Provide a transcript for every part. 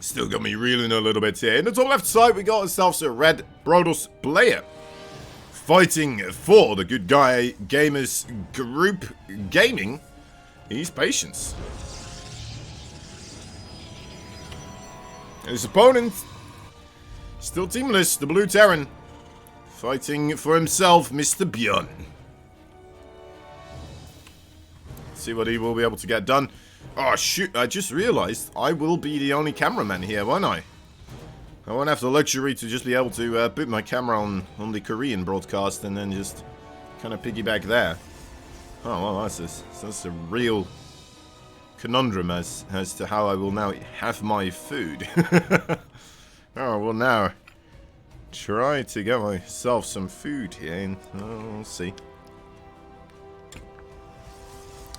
Still got me reeling a little bit here. In the top left side, we got ourselves a red Brodos player. Fighting for the Good Guy Gamers Group Gaming. He's Patience. His opponent, still teamless, the Blue Terran. Fighting for himself, Mr. BYUN. See what he will be able to get done. Oh shoot, I just realized I will be the only cameraman here, won't I? I won't have the luxury to just be able to put my camera on the Korean broadcast and then just kind of piggyback there. Oh, well, that's a real conundrum as to how I will now have my food. Oh, well now, try to get myself some food here and we'll see.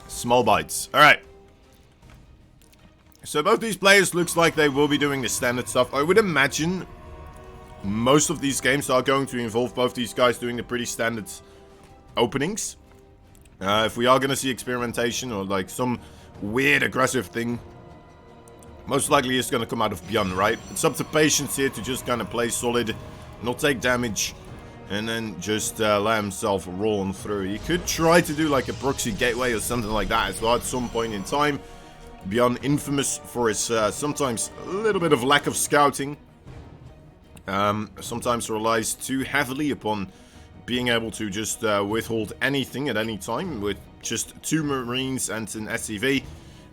Small bites. Alright. So both these players looks like they will be doing the standard stuff. I would imagine most of these games are going to involve both these guys doing the pretty standard openings. If we are going to see experimentation or like some weird aggressive thing, most likely it's going to come out of BYUN, right? It's up to Patience here to just kind of play solid, not take damage, and then just let himself roll on through. He could try to do like a proxy gateway or something like that as well at some point in time. BYUN infamous for his sometimes a little bit of lack of scouting. Sometimes relies too heavily upon being able to just withhold anything at any time with just 2 Marines and an SCV.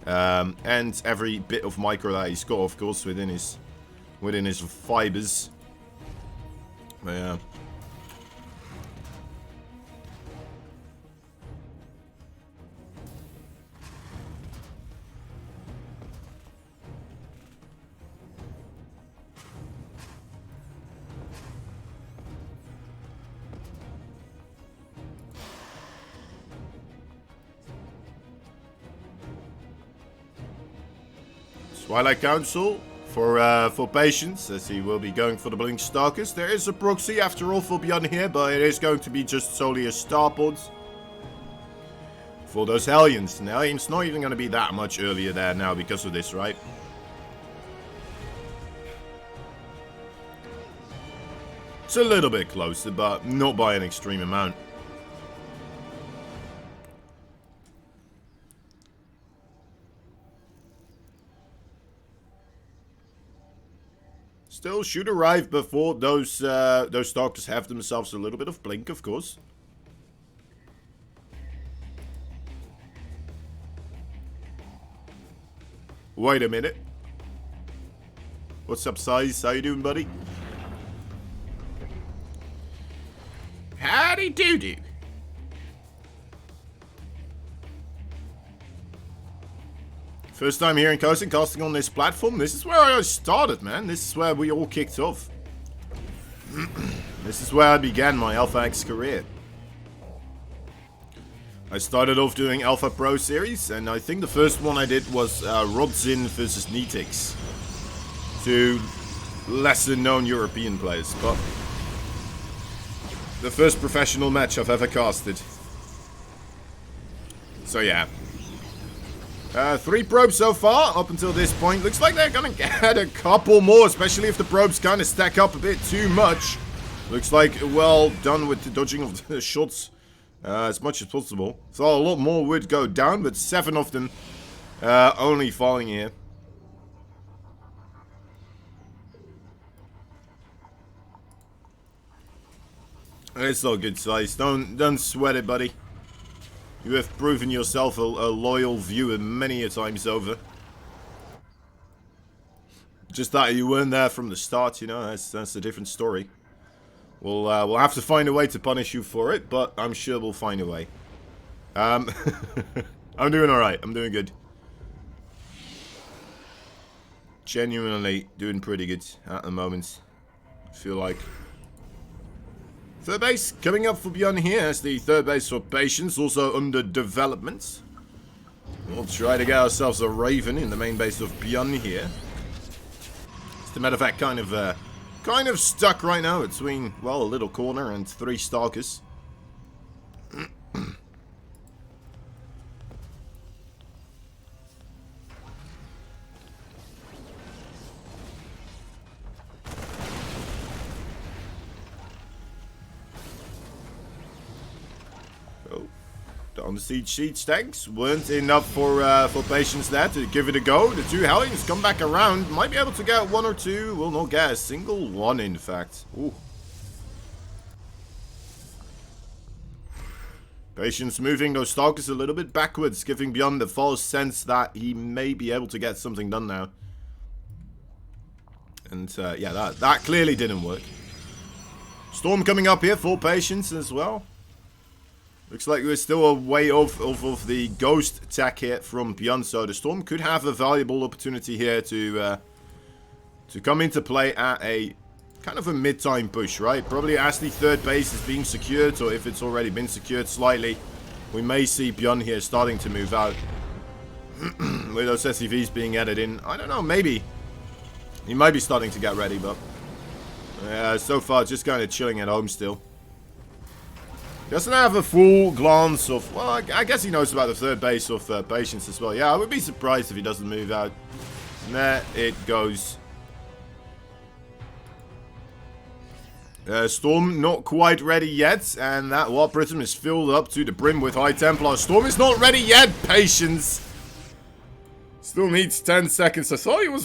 And every bit of micro that he's got, of course, within his fibers. But, yeah. Twilight Council for Patience, as he will be going for the Blink Stalkers. There is a proxy after all for BYUN here, but it is going to be just solely a starpod for those Hellions. Now, it's not even going to be that much earlier there now because of this, right? It's a little bit closer, but not by an extreme amount. Still should arrive before those stalkers have themselves a little bit of blink, of course. Wait a minute. What's up, Size? How you doing, buddy? Howdy doo-doo. First time here in Kozan, casting on this platform. This is where I started, man. This is where we all kicked off. This is where I began my Alpha X career. I started off doing Alpha Pro series, and I think the first one I did was Rodzin versus Nitix. 2 lesser known European players, but the first professional match I've ever casted. So yeah. 3 probes so far, up until this point. Looks like they're gonna get a couple more, especially if the probes kind of stack up a bit too much. Looks like well done with the dodging of the shots as much as possible. Thought a lot more would go down, but 7 of them only falling here. It's all good, Size. Don't sweat it, buddy. You have proven yourself a loyal viewer many a times over. Just that you weren't there from the start, you know, that's a different story. We'll have to find a way to punish you for it, but I'm sure we'll find a way. I'm doing alright, I'm doing good. Genuinely doing pretty good at the moment, I feel like. Third base coming up for BYUN here as the third base for Patience, also under development. We'll try to get ourselves a Raven in the main base of BYUN here. As a matter of fact, kind of stuck right now between, well, a little corner and 3 stalkers. on the siege tanks weren't enough for Patience there to give it a go. The two Hellions come back around. Might be able to get one or two. Will not get a single one, in fact. Ooh. Patience moving those Stalkers a little bit backwards, giving BYUN the false sense that he may be able to get something done now. And yeah, that clearly didn't work. Storm coming up here for Patience as well. Looks like we're still a way off of the Ghost attack here from BYUN, so the Storm could have a valuable opportunity here to come into play at a kind of a mid-time push, right? Probably as the third base is being secured, or if it's already been secured slightly, we may see BYUN here starting to move out. With those SCVs being added in, I don't know, maybe. He might be starting to get ready, but so far just kind of chilling at home still. Doesn't have a full glance of, well, I guess he knows about the third base of Patience as well. Yeah, I would be surprised if he doesn't move out. And there it goes. Storm not quite ready yet, and that Warp Prism is filled up to the brim with High Templar. Storm is not ready yet, Patience. Still needs 10 seconds. I thought he was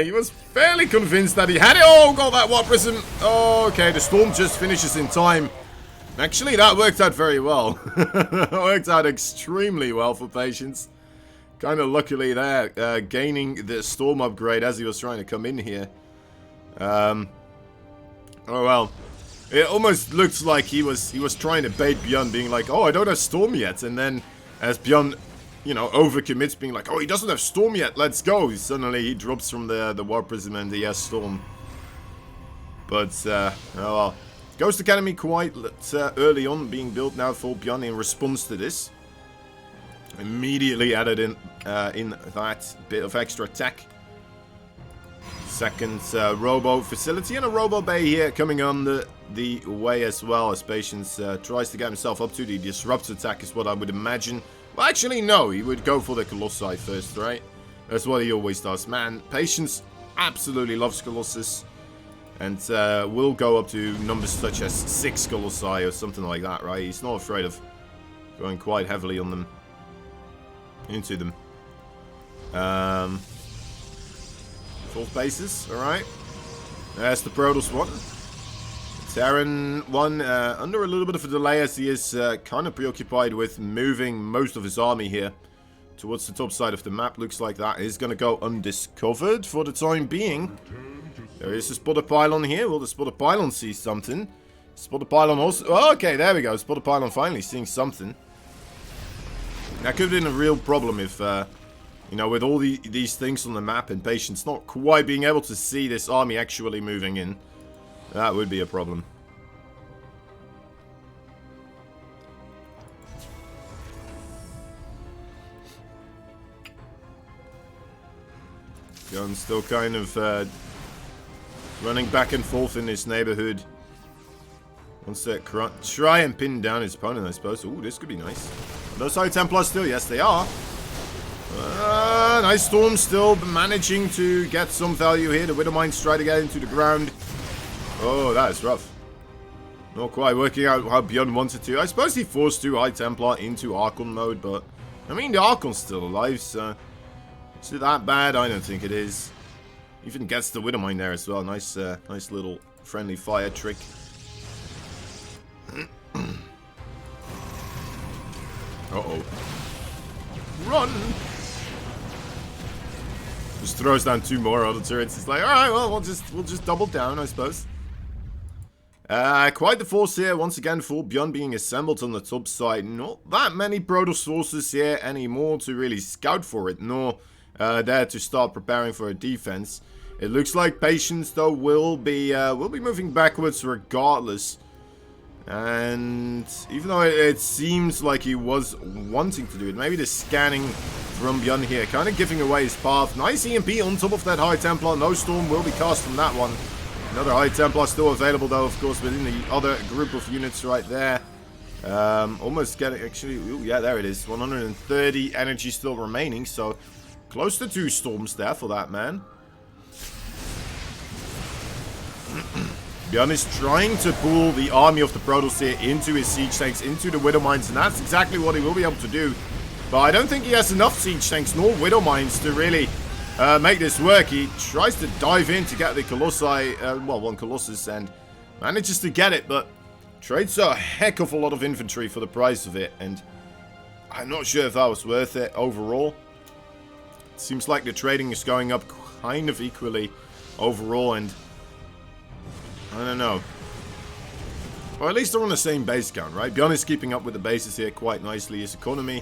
he was fairly convinced that he had it. Oh, got that Warp Prism. Oh, okay, the Storm just finishes in time. Actually, that worked out very well. Worked out extremely well for Patience. Kind of luckily there, gaining the Storm upgrade as he was trying to come in here. Oh well. It almost looks like he was trying to bait BYUN, being like, oh, I don't have Storm yet. And then as BYUN, you know, overcommits, being like, oh, he doesn't have Storm yet, let's go. Suddenly he drops from the Warp Prism and he has Storm. But, oh well. Ghost Academy quite early on being built now for BYUN in response to this. Immediately added in that bit of extra tech. Second Robo facility and a Robo Bay here coming on the way as well, as Patience tries to get himself up to the Disrupt attack is what I would imagine. Well, actually, no, he would go for the Colossi first, right? That's what he always does. Man, Patience absolutely loves Colossus. And will go up to numbers such as 6 Colossi or something like that, right? He's not afraid of going quite heavily on them. Into them. 12 bases, alright. There's the Protoss one. Terran one under a little bit of a delay as he is kind of preoccupied with moving most of his army here towards the top side of the map. Looks like that is going to go undiscovered for the time being. There is a Spotter Pylon here. Will the Spotter Pylon see something? Spotter Pylon also... Oh, okay, there we go. Spotter Pylon finally seeing something. That could have been a real problem if, you know, with all these things on the map and Patience not quite being able to see this army actually moving in. That would be a problem. Gun's still kind of... running back and forth in this neighborhood. Wants to try and pin down his opponent, I suppose. Ooh, this could be nice. Are those High Templars still? Yes, they are. Nice Storm still managing to get some value here. The Widowmines try to get into the ground. Oh, that is rough. Not quite working out how BYUN wanted to. I suppose he forced 2 High Templar into Archon mode, but... I mean, the Archon's still alive, so... Is it that bad? I don't think it is. Even gets the Widowmine there as well. Nice, nice little friendly fire trick. Uh-oh. Run! Just throws down 2 more auto turrets. It's like, alright, well, we'll just double down, I suppose. Quite the force here, once again, for BYUN being assembled on the top side. Not that many Protoss forces here anymore to really scout for it, nor there to start preparing for a defense. It looks like Patience, though, will be moving backwards regardless. And even though it seems like he was wanting to do it, maybe the scanning from BYUN here kind of giving away his path. Nice EMP on top of that High Templar. No Storm will be cast from that one. Another High Templar still available, though, of course, within the other group of units right there. Almost getting, actually, ooh, yeah, there it is. 130 energy still remaining, so close to 2 Storms there for that man. BYUN is trying to pull the army of the Protoss here into his siege tanks, into the Widow Mines, and that's exactly what he will be able to do. But I don't think he has enough siege tanks nor Widow Mines to really make this work. He tries to dive in to get the Colossi, well, one Colossus, and manages to get it, but trades a heck of a lot of infantry for the price of it, and I'm not sure if that was worth it overall. It seems like the trading is going up kind of equally overall, and I don't know. Or at least they're on the same base count, right? BYUN is keeping up with the bases here quite nicely. His economy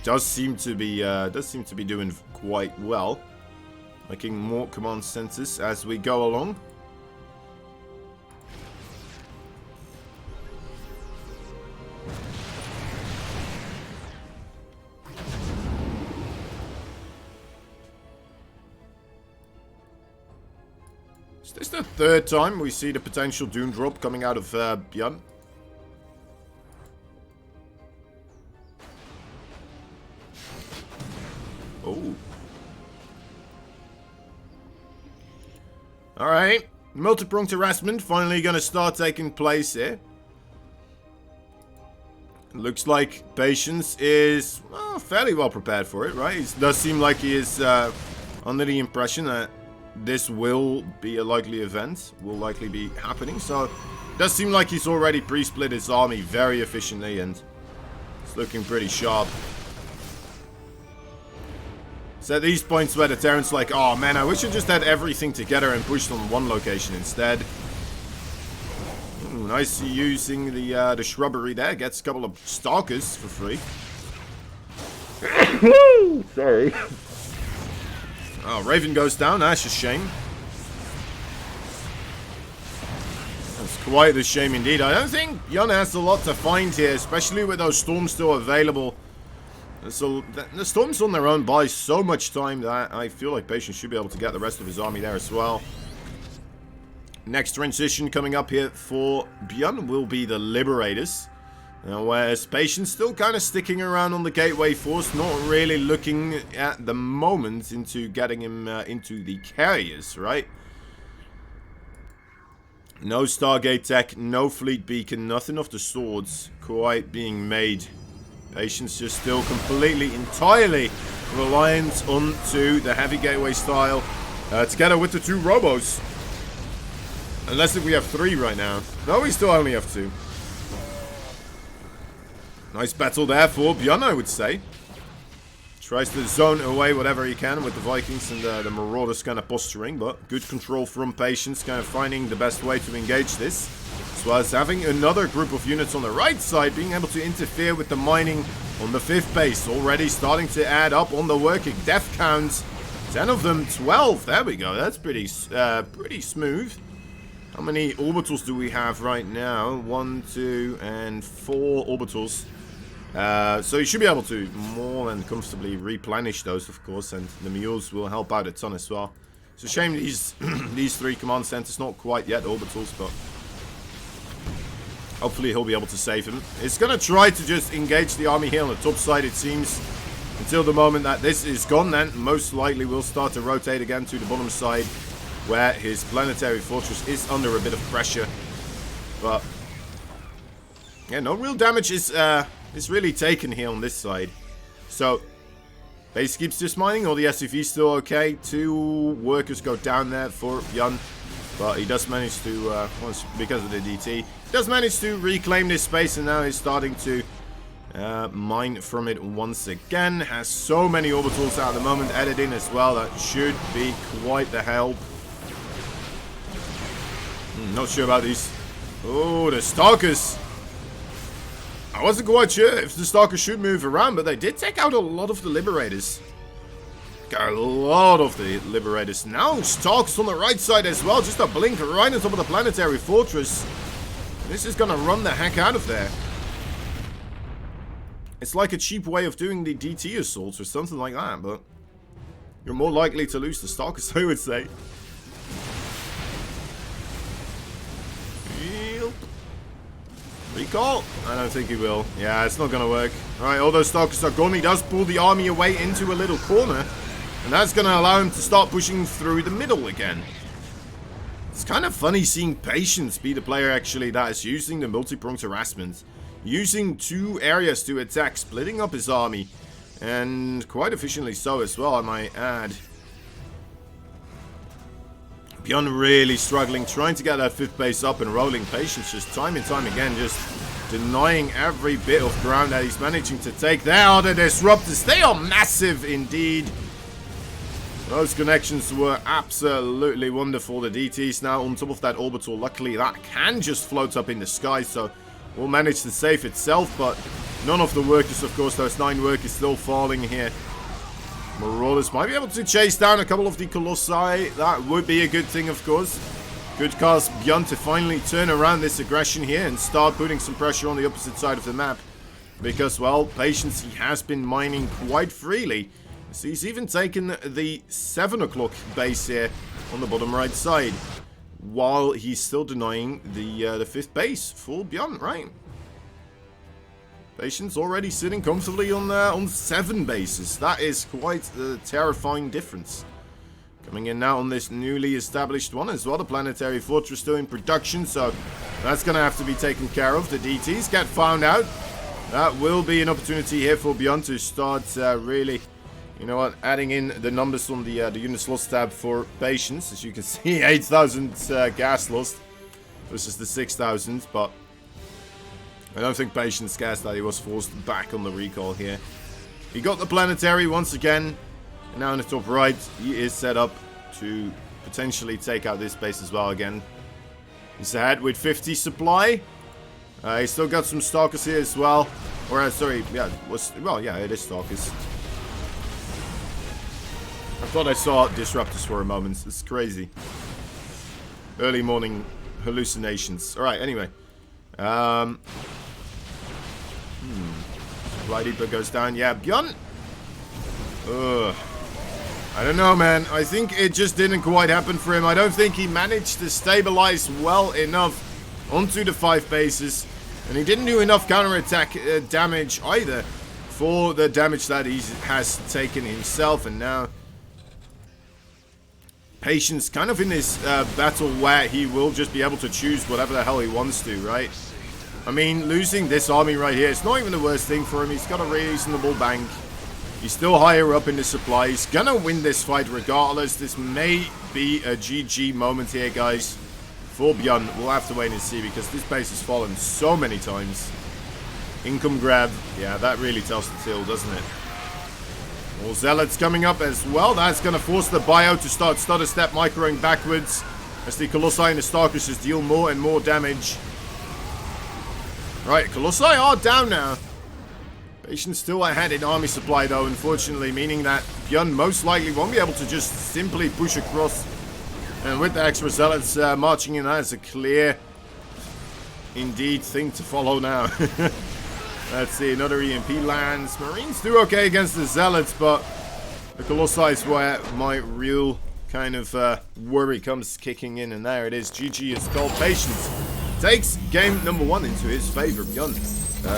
does seem to be doing quite well, making more command centers as we go along. Is this the third time we see the potential Doom drop coming out of BYUN? Oh. Alright. Multi-pronged harassment finally going to start taking place here. Looks like Patience is, well, fairly well prepared for it, right? It does seem like he is under the impression that this will be a likely event, will likely be happening. So, it does seem like he's already pre-split his army very efficiently, and it's looking pretty sharp. So at these points where the Terran's like, oh man, I wish I just had everything together and pushed on one location instead. Ooh, nice using the shrubbery there. Gets a couple of stalkers for free. Sorry. Oh, Raven goes down. That's a shame. That's quite a shame indeed. I don't think BYUN has a lot to find here, especially with those storms still available. So the storms on their own buy so much time that I feel like Patience should be able to get the rest of his army there as well. Next transition coming up here for BYUN will be the Liberators. Whereas Patience still kind of sticking around on the Gateway Force, not really looking at the moment into getting him into the carriers, right? No Stargate tech, no Fleet Beacon, nothing of the sorts quite being made. Patience just still completely, entirely reliant onto the heavy gateway style, together with the two robos. Unless if we have three right now. No, we still only have two. Nice battle there for BYUN, I would say. Tries to zone away whatever he can with the Vikings and the Marauders kind of posturing, but good control from Patience, kind of finding the best way to engage this. As well as having another group of units on the right side, being able to interfere with the mining on the 5th base. Already starting to add up on the working death counts. 10 of them, 12. There we go. That's pretty smooth. How many orbitals do we have right now? 1, 2, and 4 orbitals. So you should be able to more than comfortably replenish those, of course, and the mules will help out a ton as well. It's a shame these these 3 command centers not quite yet orbitals, but hopefully he'll be able to save him. It's going to try to just engage the army here on the top side, it seems, until the moment that this is gone. Then most likely will start to rotate again to the bottom side, where his planetary fortress is under a bit of pressure. But yeah, no real damage is really taken here on this side. So base keeps just mining. All the SCVs still okay. 2 workers go down there for BYUN, but he does manage to, because of the DT, does manage to reclaim this space, and now he's starting to mine from it once again. Has so many orbitals at the moment added in as well. That should be quite the help. Not sure about these. Oh, the Stalkers. I wasn't quite sure if the Stalkers should move around, but they did take out a lot of the Liberators. Got a lot of the Liberators. Now Stalkers on the right side as well. Just a blink right on top of the planetary fortress. This is going to run the heck out of there. It's like a cheap way of doing the DT assaults or something like that, but you're more likely to lose the Stalkers, I would say. Recall? I don't think he will. Yeah, it's not going to work. Alright, all those Stalkers are gone. He does pull the army away into a little corner. And that's going to allow him to start pushing through the middle again. It's kind of funny seeing Patience be the player actually that is using the multi-pronged harassment. Using 2 areas to attack, splitting up his army. And quite efficiently so as well, I might add. BYUN really struggling, trying to get that 5th base up and rolling. Patience just time and time again, just denying every bit of ground that he's managing to take. There are the disruptors. They are massive indeed. Those connections were absolutely wonderful. The DT's now on top of that orbital. Luckily, that can just float up in the sky, so will manage to save itself, but none of the workers, of course, those 9 workers still falling here. Marauders might be able to chase down a couple of the Colossi. That would be a good thing, of course. Good cause BYUN to finally turn around this aggression here and start putting some pressure on the opposite side of the map. Because, well, Patience, he has been mining quite freely. So he's even taken the 7 o'clock base here on the bottom right side. While he's still denying the 5th base for BYUN, right? Patience already sitting comfortably on 7 bases. That is quite a terrifying difference. Coming in now on this newly established one as well. The Planetary Fortress still in production, so that's going to have to be taken care of. The DTs get found out. That will be an opportunity here for BYUN to start really, you know what, adding in the numbers on the units lost tab for Patience. As you can see, 8,000 gas lost versus the 6,000, but I don't think Patience cares that he was forced back on the recall here. He got the Planetary once again, and now in the top right, he is set up to potentially take out this base as well again. He's ahead with 50 supply. He's still got some Stalkers here as well. Or, sorry, yeah, it is Stalkers. I thought I saw Disruptors for a moment. It's crazy. Early morning hallucinations. Alright, anyway. Right Reaper goes down. Yeah, BYUN. Ugh. I don't know, man. I think it just didn't quite happen for him. I don't think he managed to stabilize well enough onto the 5 bases. And he didn't do enough counterattack damage either for the damage that he has taken himself. And now Patience kind of in this battle where he will just be able to choose whatever the hell he wants to, right? I mean, losing this army right here, it's not even the worst thing for him. He's got a reasonable bank. He's still higher up in the supply. He's gonna win this fight regardless. This may be a GG moment here, guys. For BYUN, we'll have to wait and see because this base has fallen so many times. Income grab. Yeah, that really tells the tale, doesn't it? More Zealots coming up as well. That's gonna force the bio to start stutter step microing backwards as the Colossi and the Stalkers just deal more and more damage. Right, Colossi are down now. Patience still ahead in army supply though, unfortunately, meaning that BYUN most likely won't be able to just simply push across. And with the extra Zealots marching in, that's a clear, indeed, thing to follow now. Let's see, another EMP lands. Marines do okay against the Zealots, but the Colossi is where my real kind of worry comes kicking in. And there it is, GG is called. Patience takes game number 1 into his favor. BYUN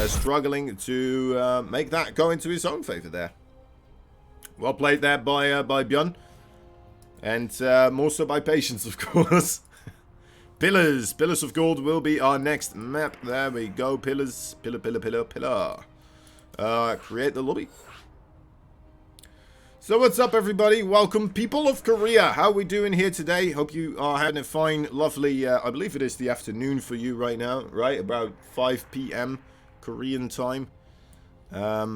struggling to make that go into his own favor there. Well played there by BYUN. And more so by Patience, of course. Pillars. Pillars of Gold will be our next map. There we go. Pillars. Pillar. Create the lobby. So what's up, everybody? Welcome, people of Korea. How are we doing here today? Hope you are having a fine, lovely, I believe it is the afternoon for you right now, right? About 5 p.m. Korean time. I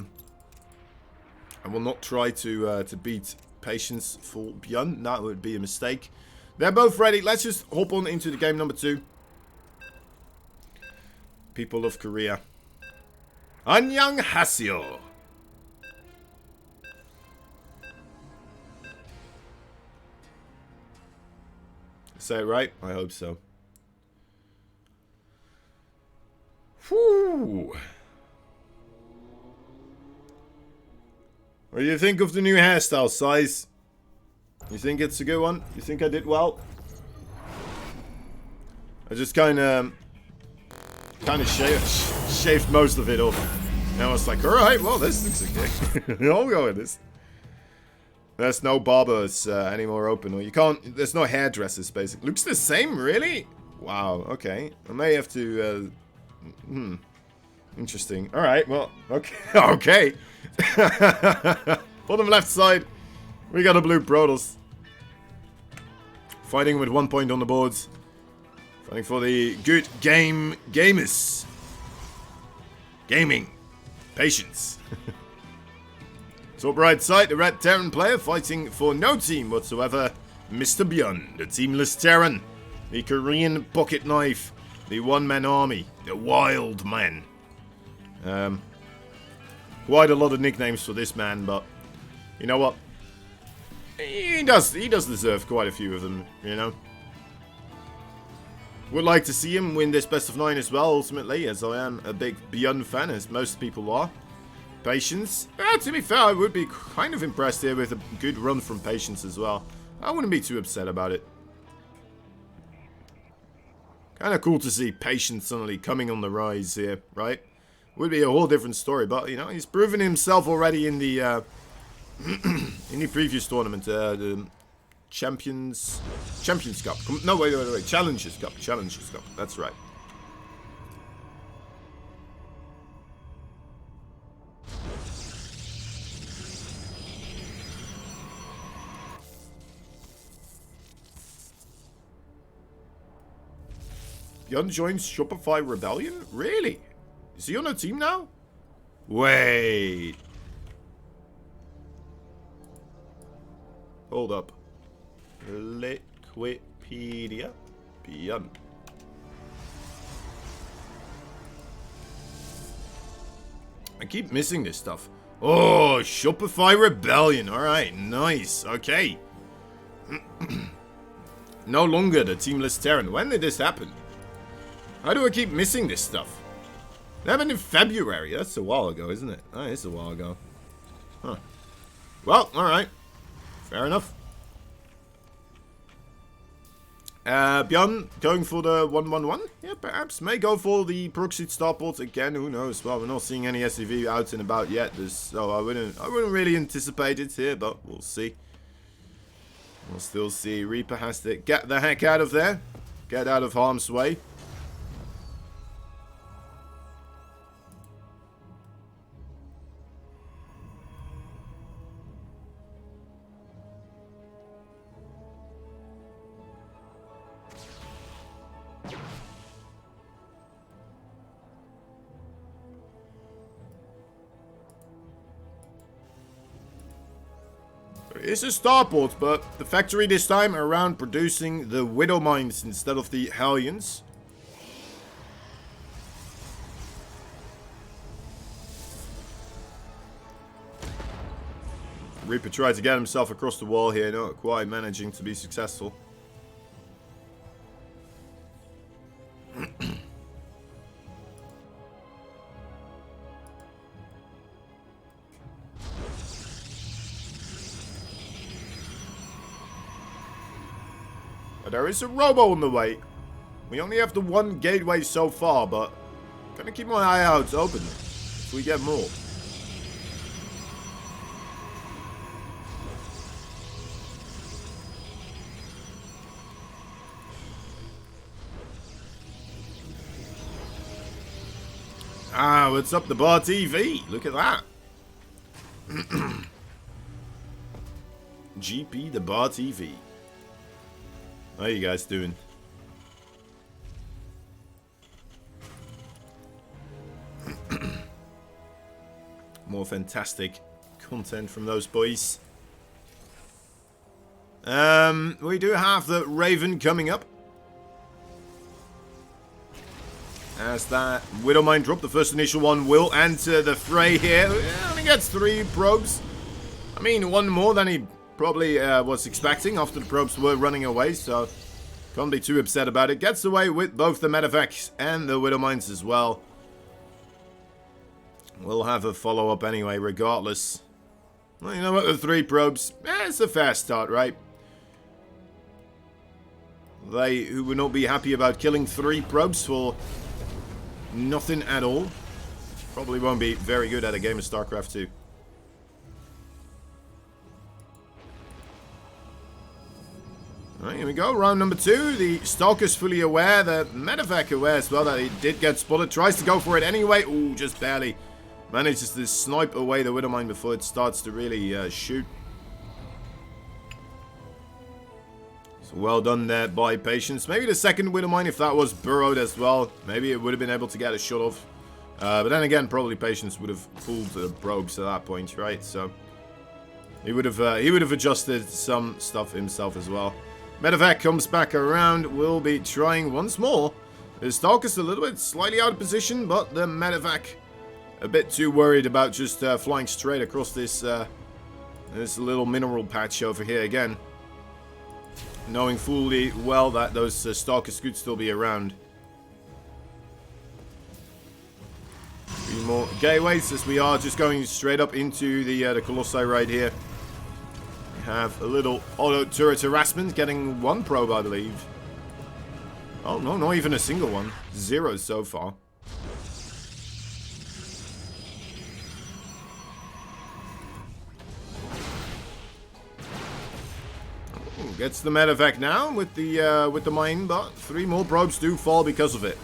will not try to beat Patience for BYUN. That would be a mistake. They're both ready. Let's just hop on into the game number 2. People of Korea. Annyeonghaseyo. Say it right? I hope so. Whew. What do you think of the new hairstyle, Size? You think it's a good one? You think I did well? I just kind of shaved most of it off. And I was like, alright, well, this looks okay. I'll go with this. There's no barbers anymore open, or you can't. There's no hairdressers. Basically, looks the same. Really? Wow. Okay. I may have to. Interesting. All right. Well. Okay. Okay. Bottom left side, we got a blue Protoss. Fighting with 1 point on the boards. Fighting for the good gamers. Gaming. Patience. Top right side, the red Terran player fighting for no team whatsoever. Mr. BYUN, the teamless Terran. The Korean pocket knife. The one-man army. The wild man. Quite a lot of nicknames for this man, but you know what? He does deserve quite a few of them, you know. Would like to see him win this best of 9 as well, ultimately, as I am a big BYUN fan, as most people are. Patience. To be fair, I would be kind of impressed here with a good run from Patience as well. I wouldn't be too upset about it. Kind of cool to see Patience suddenly coming on the rise here, right? Would be a whole different story, but you know, he's proven himself already in the in the previous tournament, the Champions Cup. No, wait, Challengers Cup. That's right. BYUN joins Shopify Rebellion? Really? Is he on a team now? Wait. Hold up. Liquipedia. BYUN. I keep missing this stuff. Oh, Shopify Rebellion. Alright, nice. Okay. No longer the teamless Terran. When did this happen? How do I keep missing this stuff? That happened in February. That's a while ago, isn't it? Oh, it's a while ago. Huh. Well, alright. Fair enough. BYUN going for the 1-1-1? Yeah, perhaps. May go for the proxy starports again. Who knows? Well, we're not seeing any SCV out and about yet. So I wouldn't really anticipate it here, but we'll see. We'll still see. Reaper has to get the heck out of there. Get out of harm's way. It's a starport, but the factory this time around producing the Widow Mines instead of the Hellions. Reaper tried to get himself across the wall here, not quite managing to be successful. There is a robo on the way. We only have the one gateway so far, but I'm gonna keep my eye out open if we get more. Ah, what's up the bar TV? Look at that. GP the bar TV. How you guys doing? More fantastic content from those boys. We do have the Raven coming up. As that Widowmine drop, the first initial one will enter the fray here. Only gets 3 probes. I mean, one more than he probably was expecting after the probes were running away, so can't be too upset about it. Gets away with both the Medevacs and the Widowmines as well. We'll have a follow-up anyway, regardless. Well, you know what, with 3 probes, it's a fair start, right? They who would not be happy about killing 3 probes for nothing at all probably won't be very good at a game of StarCraft 2. we go. Round number 2. The Stalker's fully aware. The Medevac aware as well that he did get spotted. Tries to go for it anyway. Ooh, just barely. Manages to snipe away the Widowmine before it starts to really shoot. So well done there by Patience. Maybe the second Widowmine, if that was burrowed as well, maybe it would have been able to get a shot off. But then again, probably Patience would have pulled the probes at that point, right? So he would have adjusted some stuff himself as well. Medevac comes back around. Will be trying once more. The Stalker's a little bit slightly out of position, but the Medevac a bit too worried about just flying straight across this this little mineral patch over here again, knowing fully well that those Stalkers could still be around. 3 more gateways as we are just going straight up into the Colossi right here. We have a little auto turret harassment, getting 1 probe, I believe. Oh no, not even a single one. 0 so far. Gets the medevac now with the mine, but 3 more probes do fall because of it.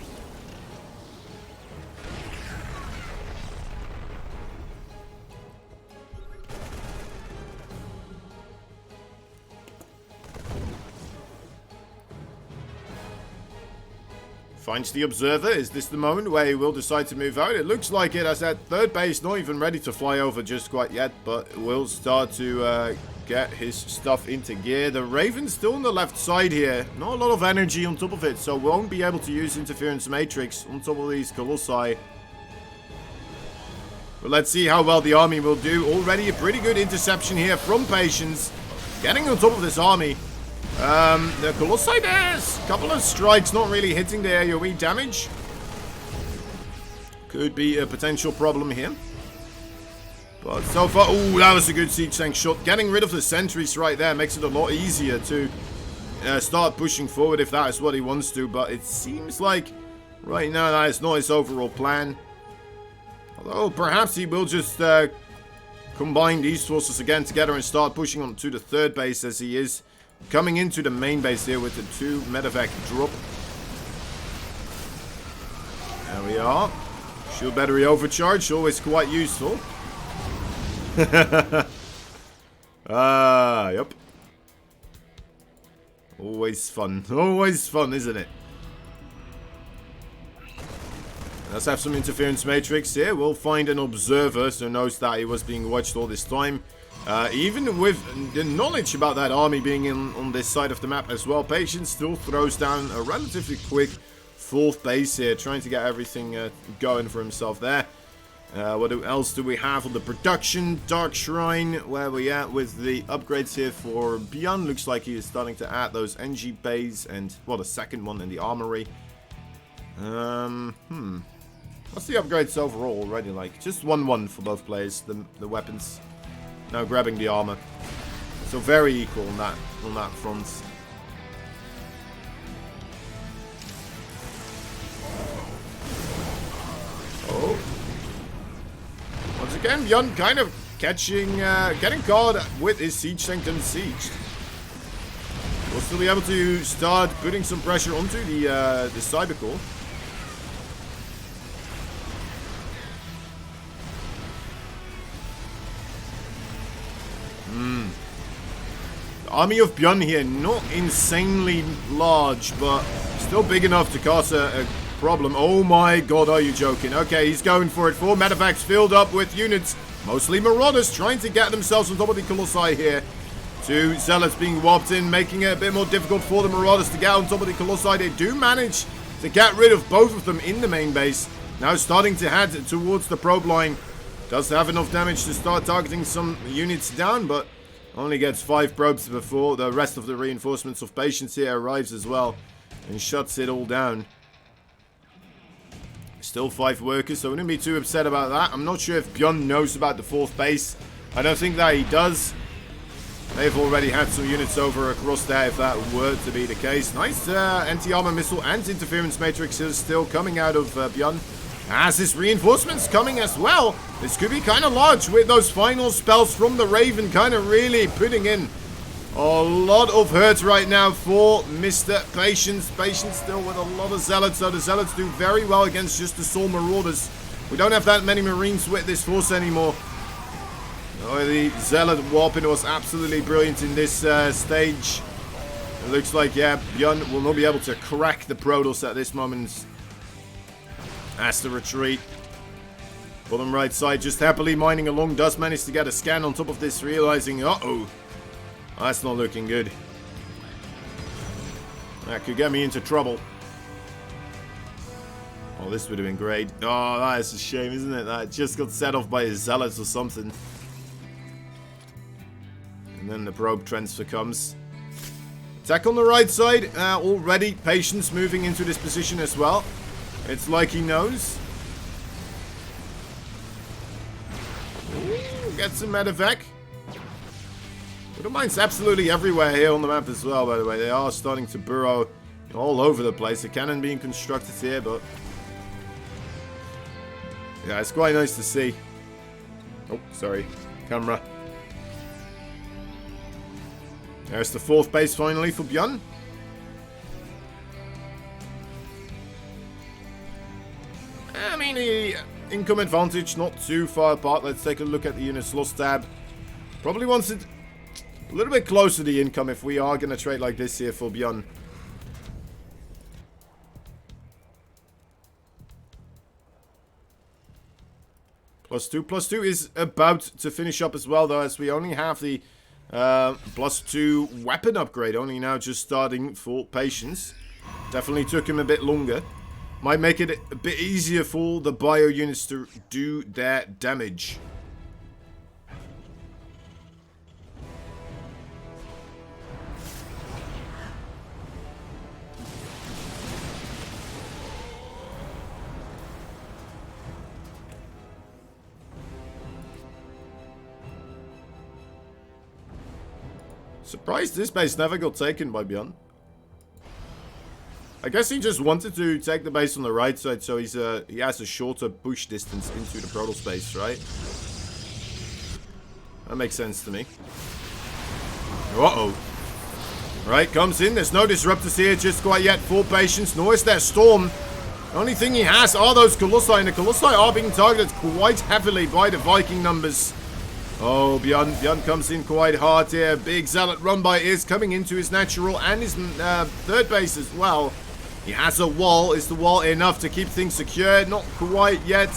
Finds the observer. Is this the moment where he will decide to move out? It looks like it, as that third base not even ready to fly over just quite yet, but will start to get his stuff into gear. The Raven's still on the left side here. Not a lot of energy on top of it, so won't be able to use Interference Matrix on top of these Colossi. But let's see how well the army will do. Already a pretty good interception here from Patience. Getting on top of this army. The Colossi there's a couple of strikes not really hitting the AoE damage. Could be a potential problem here. But so far, ooh, that was a good siege tank shot. Getting rid of the sentries right there makes it a lot easier to start pushing forward if that is what he wants to. But it seems like right now that is not his overall plan. Although perhaps he will just combine these forces again together and start pushing on to the third base, as he is coming into the main base here with the 2 medevac drop. There we are. Shield battery overcharge, always quite useful. Yep. Always fun. Always fun, isn't it? Let's have some interference matrix here. We'll find an observer, so knows that he was being watched all this time. Even with the knowledge about that army being on this side of the map as well, Patience still throws down a relatively quick 4th base here, trying to get everything going for himself there. What else do we have on the production? Dark Shrine, where we at with the upgrades here for BYUN. Looks like he is starting to add those NG bays and, well, the second one in the armory. What's the upgrades overall already like? Just 1-1 for both players, the weapons. Now grabbing the armor. So very equal on that front. Oh. Once again, BYUN kind of getting caught with his siege tank and sieged. We'll still be able to start putting some pressure onto the Cybercore. The army of BYUN here, not insanely large, but still big enough to cause a problem. Oh my god, are you joking? Okay, he's going for it. 4 medevacs filled up with units, mostly Marauders, trying to get themselves on top of the Colossi here. 2 Zealots being warped in, making it a bit more difficult for the Marauders to get on top of the Colossi. They do manage to get rid of both of them in the main base. Now starting to head towards the probe line. Does have enough damage to start targeting some units down, but only gets 5 probes before the rest of the reinforcements of Patience here arrives as well and shuts it all down. Still 5 workers, so I wouldn't be too upset about that. I'm not sure if BYUN knows about the 4th base. I don't think that he does. They've already had some units over across there if that were to be the case. Nice anti-armor missile and interference matrices still coming out of BYUN. As his reinforcements coming as well. This could be kind of large with those final spells from the Raven kind of really putting in A lot of hurt right now for Mr. Patience. Patience still with a lot of Zealots, so the Zealots do very well against just the Soul Marauders. We don't have that many Marines with this force anymore. Oh, the Zealot weapon was absolutely brilliant in this stage. It looks like, yeah, BYUN will not be able to crack the Protoss at this moment. Has to retreat. Bottom right side just happily mining along. Does manage to get a scan on top of this, realizing, uh-oh. That's not looking good. That could get me into trouble. Oh, this would have been great. Oh, that is a shame, isn't it? That just got set off by his Zealots or something. And then the probe transfer comes. Attack on the right side. Already Patience moving into this position as well. It's like he knows. Ooh, get some medevac. Widow mines absolutely everywhere here on the map as well, by the way. They are starting to burrow all over the place. A cannon being constructed here, but... yeah, it's quite nice to see. Oh, sorry. Camera. There's the 4th base finally for BYUN. I mean, the income advantage not too far apart. Let's take a look at the units lost tab. Probably wants it a little bit closer to the income if we are going to trade like this here for BYUN. +2 is about to finish up as well, though, as we only have the +2 weapon upgrade, only now just starting for Patience. Definitely took him a bit longer. Might make it a bit easier for the bio units to do their damage. Surprised this base never got taken by BYUN. I guess he just wanted to take the base on the right side, so he has a shorter push distance into the Protoss space, right? That makes sense to me. Uh-oh. Right, comes in. There's no disruptors here just quite yet for Patience, nor is there Storm. The only thing he has are those Colossi, and the Colossi are being targeted quite heavily by the Viking numbers. Oh, BYUN comes in quite hard here. Big Zealot run by is coming into his natural and his 3rd base as well. He has a wall. Is the wall enough to keep things secure? Not quite yet.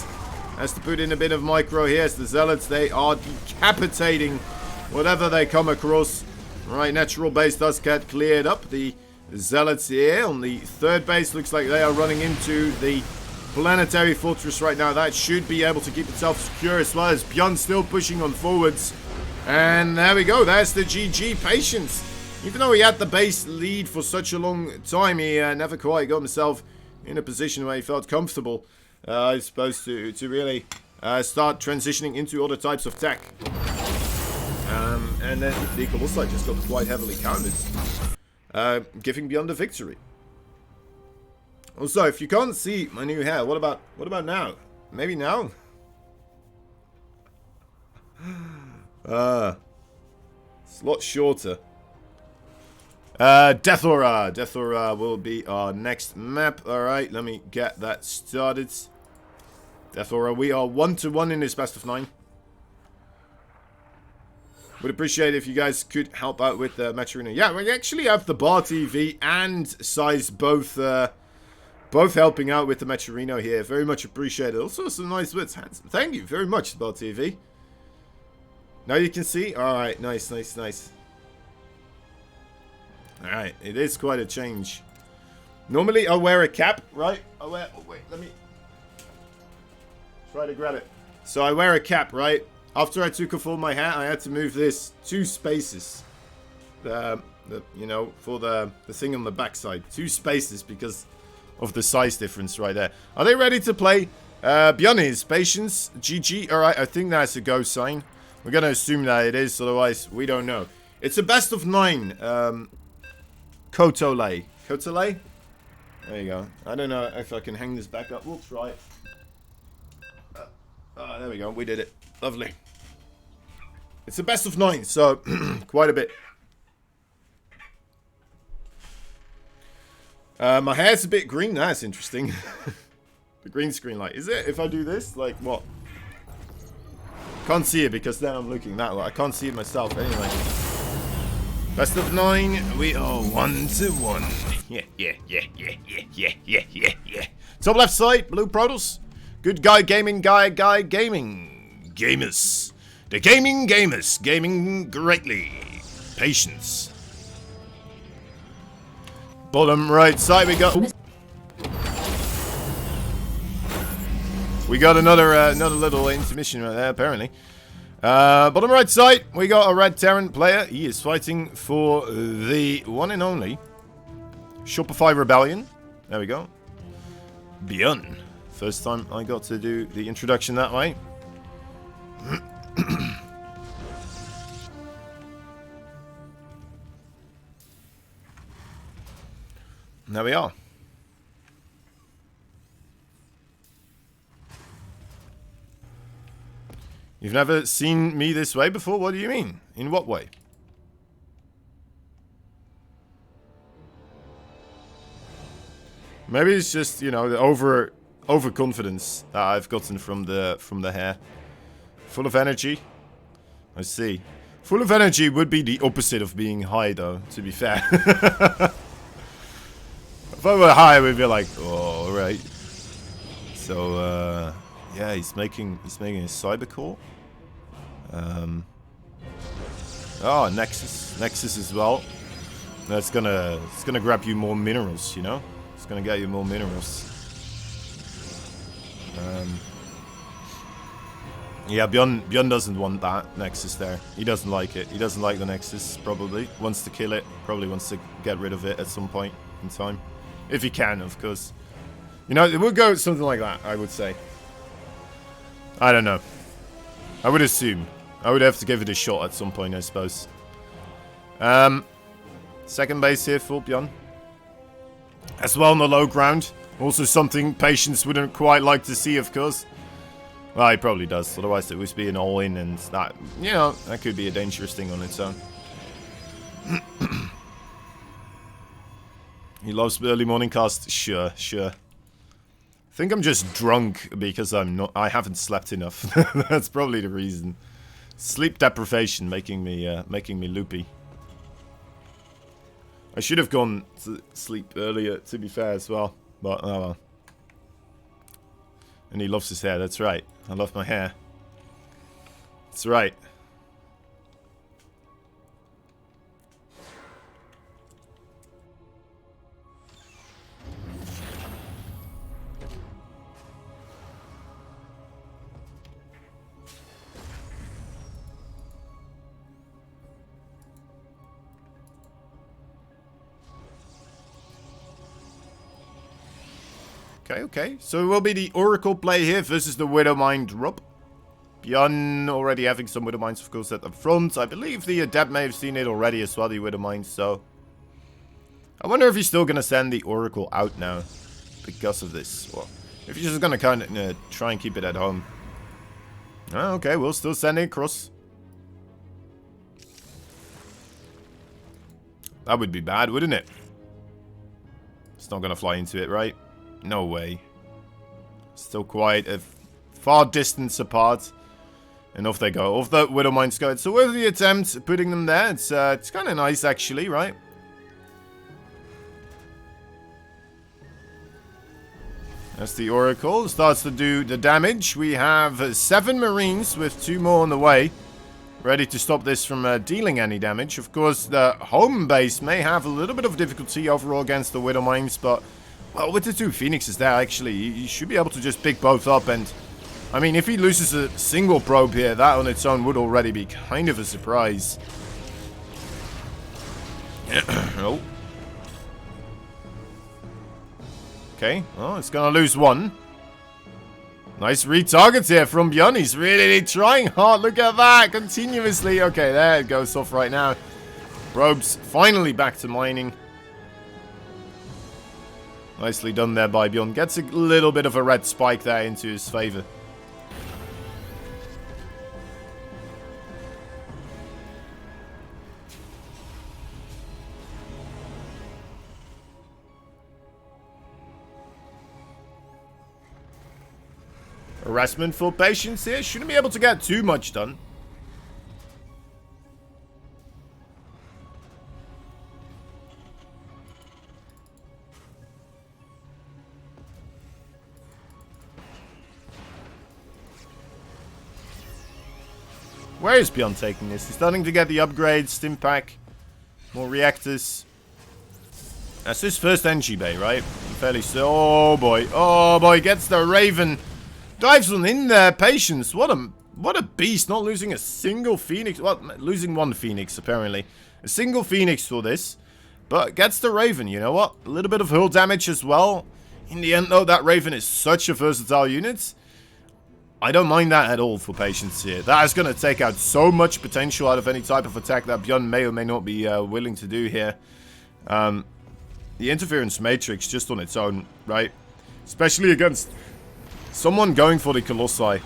Has to put in a bit of micro here. As the Zealots, they are decapitating whatever they come across. Right, natural base does get cleared up. The Zealots here on the 3rd base looks like they are running into the planetary fortress right now. That should be able to keep itself secure, as well as BYUN still pushing on forwards. And there we go. There's the GG Patience. Even though he had the base lead for such a long time, he never quite got himself in a position where he felt comfortable, I suppose, to really start transitioning into other types of tech. And then the Colossi just got quite heavily counted, giving BYUN the victory. Also, if you can't see my new hair, what about now? Maybe now? It's a lot shorter. Death Aura. Death Aura will be our next map. Alright, let me get that started. Death Aura, we are 1-1 in this best of 9. Would appreciate if you guys could help out with the match arena. Yeah, we actually have the Bar TV and Size both helping out with the match arena here. Very much appreciated. Also, some nice bits. Thank you very much, Bar TV. Now you can see. Alright, nice. Alright, it is quite a change. Normally, I wear a cap, right? Oh, wait, let me try to grab it. So, I wear a cap, right? After I took off all my hair, I had to move this 2 spaces. You know, for the thing on the backside. 2 spaces because of the size difference right there. Are they ready to play? BYUN is. Patience. GG. Alright, I think that's a go sign. We're going to assume that it is, otherwise we don't know. It's a best of 9. Kotole. Kotole? There you go. I don't know if I can hang this back up. We'll try it. There we go. We did it. Lovely. It's a best of 9, so quite a bit. My hair's a bit green. That's interesting. The green screen light. Is it? If I do this? Like, what? Can't see it because then I'm looking that way. I can't see it myself anyway. Best of 9. We are 1-1. Yeah. Top left side, blue Protoss. Good guy gaming, guy gaming. Gamers. The gaming gamers. Gaming greatly. Patience. Bottom right side we go. We got another little intermission right there, apparently. Bottom right side, we got a Red Terran player. He is fighting for the one and only Shopify Rebellion. There we go. BYUN. First time I got to do the introduction that way. There we are. You've never seen me this way before? What do you mean? In what way? Maybe it's just, you know, the overconfidence that I've gotten from the hair. Full of energy. I see. Full of energy would be the opposite of being high, though, to be fair. If I were high, we'd be like, oh, alright. So, yeah, he's making a cyber core. Oh, Nexus as well. That's it's gonna grab you more minerals, you know? It's gonna get you more minerals. Yeah, BYUN doesn't want that Nexus there. He doesn't like it. He doesn't like the Nexus, probably. Wants to kill it. Probably wants to get rid of it at some point in time. If he can, of course. You know, it would go something like that, I would say. I don't know. I would assume. I would have to give it a shot at some point, I suppose. Second base here for BYUN. As well on the low ground. Also something Patience wouldn't quite like to see, of course. Well, he probably does. Otherwise it would be an all-in, and that, you know, that could be a dangerous thing on its own. He loves early morning cast. Sure. I think I'm just drunk because I haven't slept enough. That's probably the reason. Sleep deprivation making me loopy. I should have gone to sleep earlier, to be fair, as well. But, oh well. And he loves his hair, that's right. I love my hair. That's right. Okay. So it will be the Oracle play here versus the Widowmine drop. BYUN already having some Widowmines, of course, at the front. I believe the Adept may have seen it already as well, the Widowmine, so... I wonder if he's still going to send the Oracle out now because of this. Well, if he's just going to kind of try and keep it at home. Oh, okay, we'll still send it across. That would be bad, wouldn't it? It's not going to fly into it, right? No way. Still quite a far distance apart. And off they go. Off the Widowmines go. So with the attempt putting them there, it's kind of nice actually, right? As the Oracle starts to do the damage. We have 7 Marines with 2 more on the way. Ready to stop this from dealing any damage. Of course, the home base may have a little bit of difficulty overall against the Widowmines, but... Well, with the 2 Phoenixes there, actually, you should be able to just pick both up. And, I mean, if he loses a single probe here, that on its own would already be kind of a surprise. Oh. Okay, well, it's gonna lose 1. Nice retarget here from BYUN. He's really trying hard. Look at that, continuously. Okay, there it goes off right now. Probes finally back to mining. Nicely done there by BYUN. Gets a little bit of a red spike there into his favor. harassment for patience here. Shouldn't be able to get too much done. Where is BYUN taking this? He's starting to get the upgrades, stim pack, more reactors. That's his first entry bay, right? Fairly so. Oh boy, gets the Raven. Dives on in there, patience. What a beast, not losing a single Phoenix. Well, losing one Phoenix, apparently. A single Phoenix for this. But gets the Raven, you know what? A little bit of hull damage as well. In the end, though, that Raven is such a versatile unit. I don't mind that at all for patience here. That is going to take out so much potential out of any type of attack that BYUN may or may not be willing to do here. The interference matrix just on its own, right? Especially against someone going for the Colossi.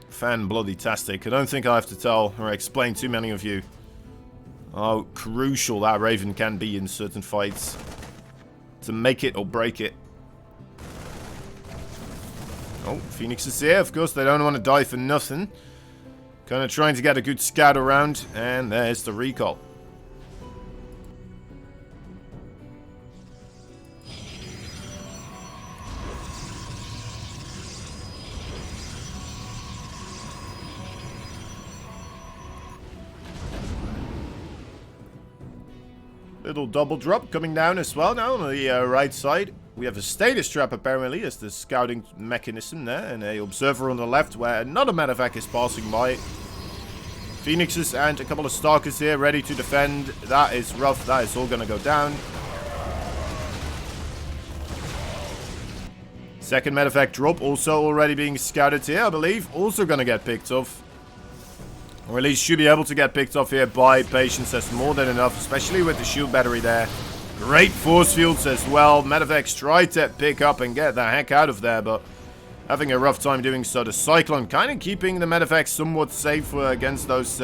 Fan-bloody-tastic. I don't think I have to tell or explain too many of you how crucial that Raven can be in certain fights. To make it or break it. Oh, Phoenix is here. Of course, they don't want to die for nothing. Kind of trying to get a good scout around. And there's the recall. Little double drop coming down as well now on the right side. We have a status trap apparently as the scouting mechanism there. And a observer on the left where another medevac is passing by. Phoenixes and a couple of Stalkers here ready to defend. That is rough. That is all going to go down. Second medevac drop also already being scouted here, I believe. Also going to get picked off. Or at least should be able to get picked off here by patience. That's more than enough, especially with the shield battery there. Great force fields as well. Medevacs tried to pick up and get the heck out of there, but having a rough time doing so. The Cyclone kind of keeping the Medevacs somewhat safe against those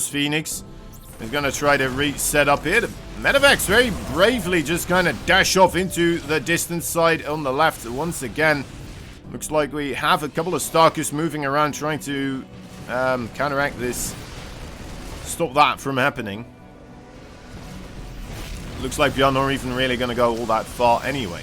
Phoenix. He's going to try to reset up here. The Medevacs very bravely just kind of dash off into the distance side on the left once again. Looks like we have a couple of Starkers moving around trying to counteract this. Stop that from happening. Looks like BYUN not even really going to go all that far anyway.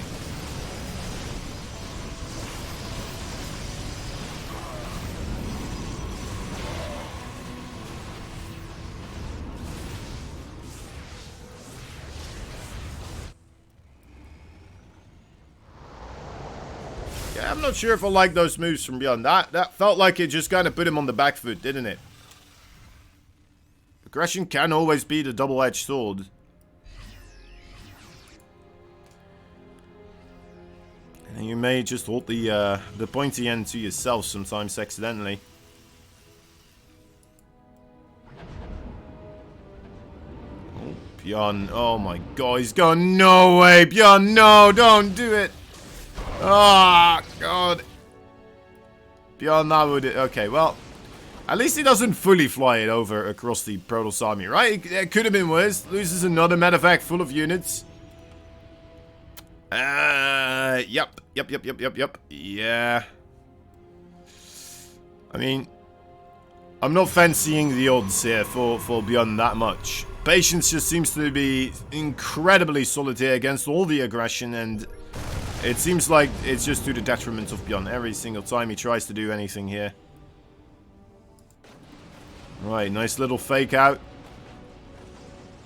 Yeah, I'm not sure if I like those moves from BYUN. That felt like it just kind of put him on the back foot, didn't it? Aggression can always be the double-edged sword. And you may just hold the pointy end to yourself sometimes accidentally. Oh, BYUN. Oh my god, he's gone. No way, BYUN. No, don't do it. Ah, oh, god. BYUN, that would... Okay, well... At least he doesn't fully fly it over across the Protoss army, right? It could have been worse. Loses another medevac full of units. Yep. Yeah. I mean, I'm not fancying the odds here for BYUN that much. Patience just seems to be incredibly solid here against all the aggression, and it seems like it's just to the detriment of BYUN every single time he tries to do anything here. Right, nice little fake out.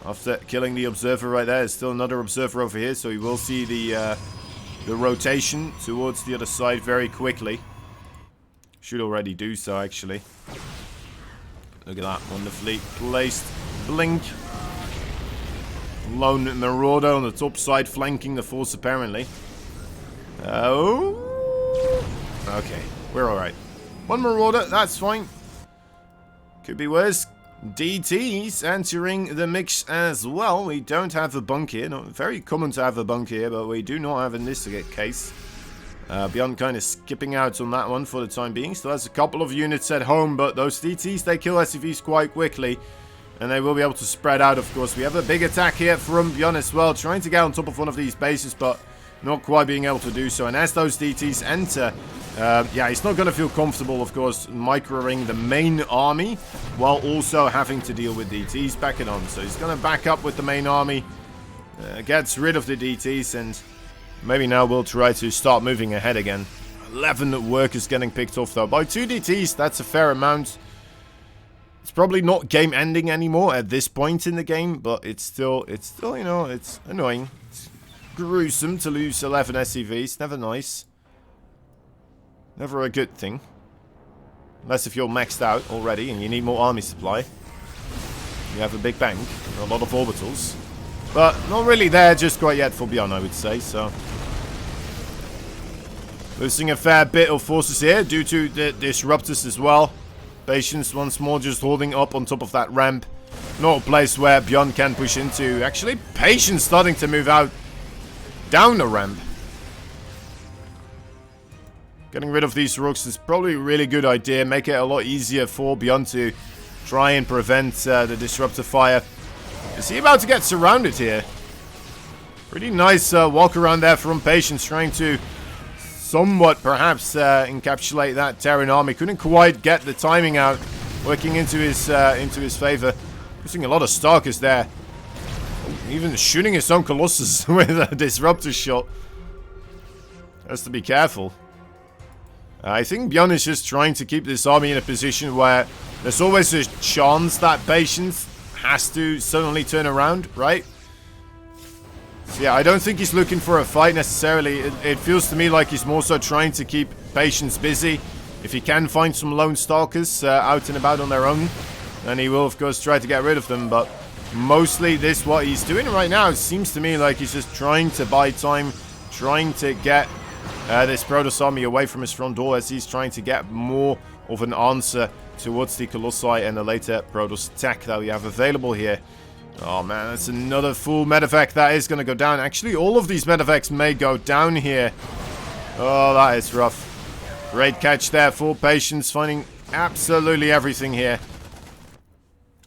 After killing the observer right there, there's still another observer over here, so we will see the rotation towards the other side very quickly. Should already do so, actually. Look at that, wonderfully placed blink. Lone Marauder on the top side, flanking the force, apparently. Oh, okay, we're alright. One Marauder, that's fine. Could be worse. DT's entering the mix as well. We don't have a bunk here. Not very common to have a bunk here, but we do not have in this case. BYUN kind of skipping out on that one for the time being. Still has a couple of units at home, but those DT's, they kill SCVs quite quickly. And they will be able to spread out, of course. We have a big attack here from BYUN as well, trying to get on top of one of these bases, but not quite being able to do so. And as those DTs enter, yeah, he's not going to feel comfortable, of course, microing the main army while also having to deal with DTs backing on. So he's going to back up with the main army, gets rid of the DTs, and maybe now we'll try to start moving ahead again. 11 workers getting picked off, though. By 2 DTs, that's a fair amount. It's probably not game-ending anymore at this point in the game, but it's still, you know, it's annoying. It's gruesome to lose 11 SCVs. Never nice. Never a good thing. Unless if you're maxed out already and you need more army supply. You have a big bank and a lot of orbitals. But not really there just quite yet for BYUN, I would say, so... Losing a fair bit of forces here due to the disruptors as well. Patience once more just holding up on top of that ramp. Not a place where BYUN can push into. Actually, Patience starting to move out down the ramp. Getting rid of these rooks is probably a really good idea. Make it a lot easier for BYUN to try and prevent the disruptor fire. Is he about to get surrounded here? Pretty nice walk around there from Patience, trying to somewhat perhaps encapsulate that Terran army. Couldn't quite get the timing out, working into his favor. Using a lot of Stalkers there. Even shooting his own Colossus with a disruptor shot. Has to be careful. I think BYUN is just trying to keep this army in a position where there's always a chance that Patience has to suddenly turn around, right? So yeah, I don't think he's looking for a fight necessarily. It feels to me like he's more so trying to keep Patience busy. If he can find some lone Stalkers out and about on their own, then he will of course try to get rid of them. But mostly this, what he's doing right now, it seems to me like he's just trying to buy time, trying to get this Protoss army away from his front door, as he's trying to get more of an answer towards the Colossi and the later Protoss tech that we have available here. Oh man, that's another full medevac that is going to go down. Actually, all of these medevacs may go down here. Oh, that is rough. Great catch there for Patience, finding absolutely everything here.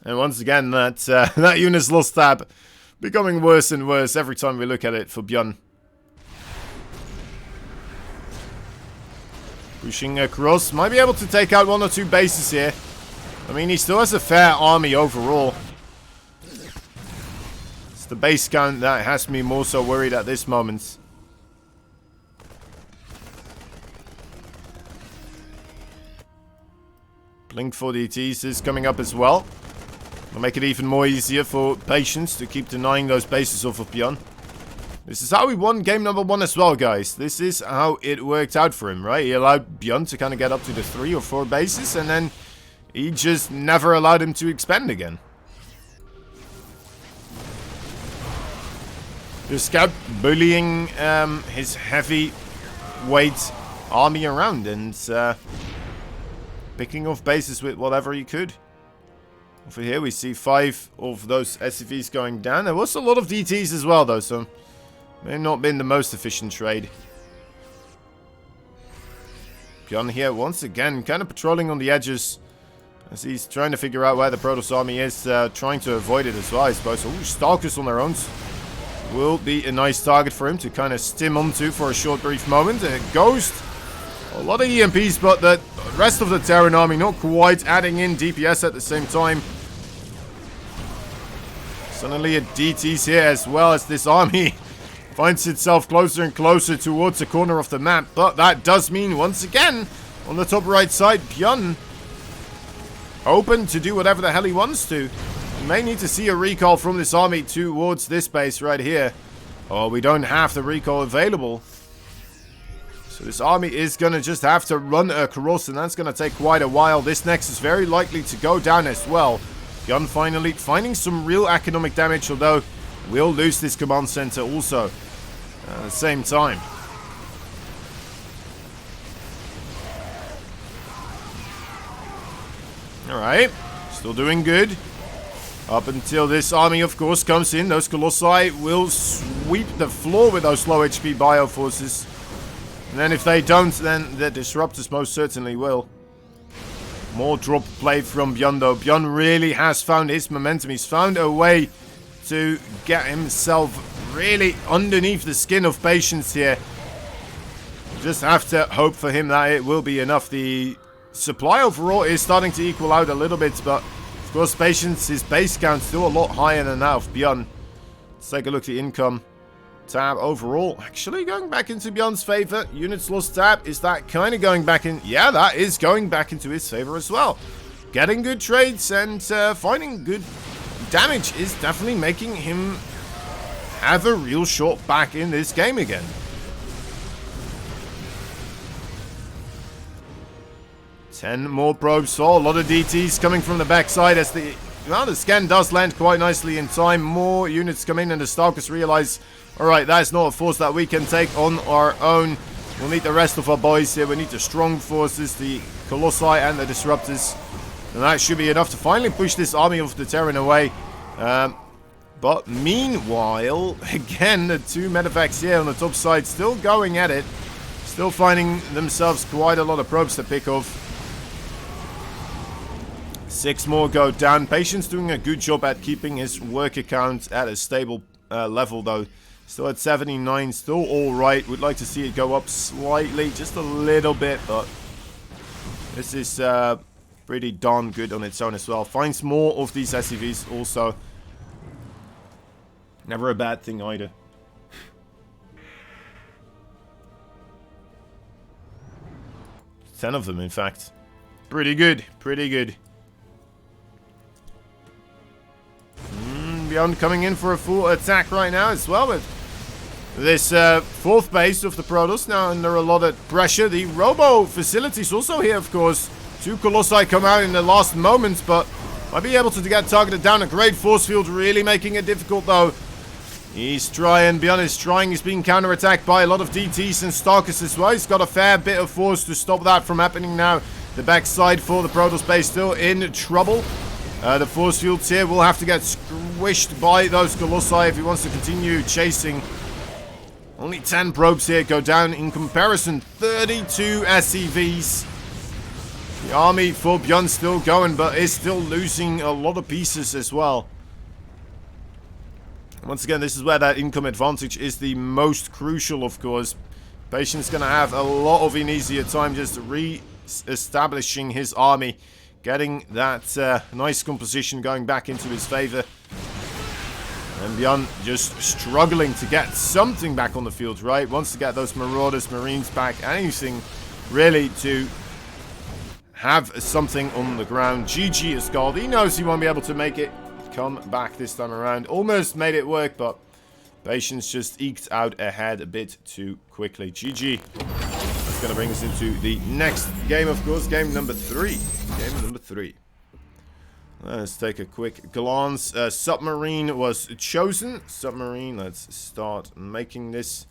And once again, that unit's lost tab becoming worse and worse every time we look at it for BYUN. Pushing across, might be able to take out 1 or 2 bases here. I mean, he still has a fair army overall. It's the base count that has me more so worried at this moment. Blink for DTs is coming up as well. Will make it even more easier for Patience to keep denying those bases off of BYUN. This is how we won game number 1 as well, guys. This is how it worked out for him, right? He allowed BYUN to kind of get up to the 3 or 4 bases, and then he just never allowed him to expand again. Just kept bullying his heavy-weight army around and picking off bases with whatever he could. Over here we see 5 of those SCVs going down. There was a lot of DTs as well, though, so may have not been the most efficient trade. BYUN here once again kind of patrolling on the edges as he's trying to figure out where the Protoss army is, trying to avoid it as well, I suppose. Ooh, Stalkers on their own will be a nice target for him to kind of stim onto for a short brief moment. And Ghost, a lot of EMPs, but the rest of the Terran army not quite adding in DPS at the same time. Suddenly a DT's here as well, as this army finds itself closer and closer towards the corner of the map. But that does mean, once again, on the top right side, BYUN open to do whatever the hell he wants to. We may need to see a recall from this army towards this base right here. Oh, we don't have the recall available. So this army is going to just have to run across, and that's going to take quite a while. This next is very likely to go down as well. BYUN finally finding some real economic damage, although we'll lose this command center also at the same time. Alright, still doing good. Up until this army, of course, comes in. Those Colossi will sweep the floor with those low HP bioforces. And then if they don't, then the Disruptors most certainly will. More drop play from BYUN, though. BYUN really has found his momentum. He's found a way to get himself really underneath the skin of Patience here. Just have to hope for him that it will be enough. The supply overall is starting to equal out a little bit, but of course Patience, his base count still a lot higher than that of BYUN. Let's take a look at the income tab overall. Actually going back into BYUN's favor. Units lost tab, is that kind of going back in? Yeah, that is going back into his favor as well. Getting good trades and finding good damage is definitely making him have a real shot back in this game again. Ten more probes, so a lot of DTs coming from the backside as the scan does land quite nicely in time. More units come in and the Stalkers realize, alright, that's not a force that we can take on our own. We'll need the rest of our boys here. We need the strong forces, the Colossi and the Disruptors. And that should be enough to finally push this army of the Terran away. But meanwhile, again, the two medevacs here on the top side still going at it. Still finding themselves quite a lot of probes to pick off. 6 more go down. Patience doing a good job at keeping his work account at a stable level though. Still at 79, still alright. Would like to see it go up slightly, just a little bit, but this is pretty darn good on its own as well. Finds more of these SCVs also. Never a bad thing either. Ten of them, in fact. Pretty good, pretty good. BYUN coming in for a full attack right now as well with this fourth base of the Protoss now under a lot of pressure. The Robo facilities also here, of course. 2 Colossi come out in the last moments, but might be able to get targeted down. A great force field, really making it difficult though. He's trying, BYUN is trying, he's being counter-attacked by a lot of DTs and Stalkers as well. He's got a fair bit of force to stop that from happening now. The backside for the Protoss base still in trouble. The force fields here will have to get squished by those Colossi if he wants to continue chasing. Only 10 probes here go down in comparison. 32 SCVs. The army for BYUN still going, but is still losing a lot of pieces as well. Once again, this is where that income advantage is the most crucial, of course. Patience going to have a lot of an easier time just re-establishing his army. Getting that nice composition going back into his favor. And BYUN just struggling to get something back on the field, right? Wants to get those Marauders, Marines back. Anything really to have something on the ground. GG is called. He knows he won't be able to make it come back this time around. Almost made it work, but Patience just eked out ahead a bit too quickly. GG. That's going to bring us into the next game, of course. Game number 3. Game number 3. Let's take a quick glance. Submarine was chosen. Submarine, let's start making this.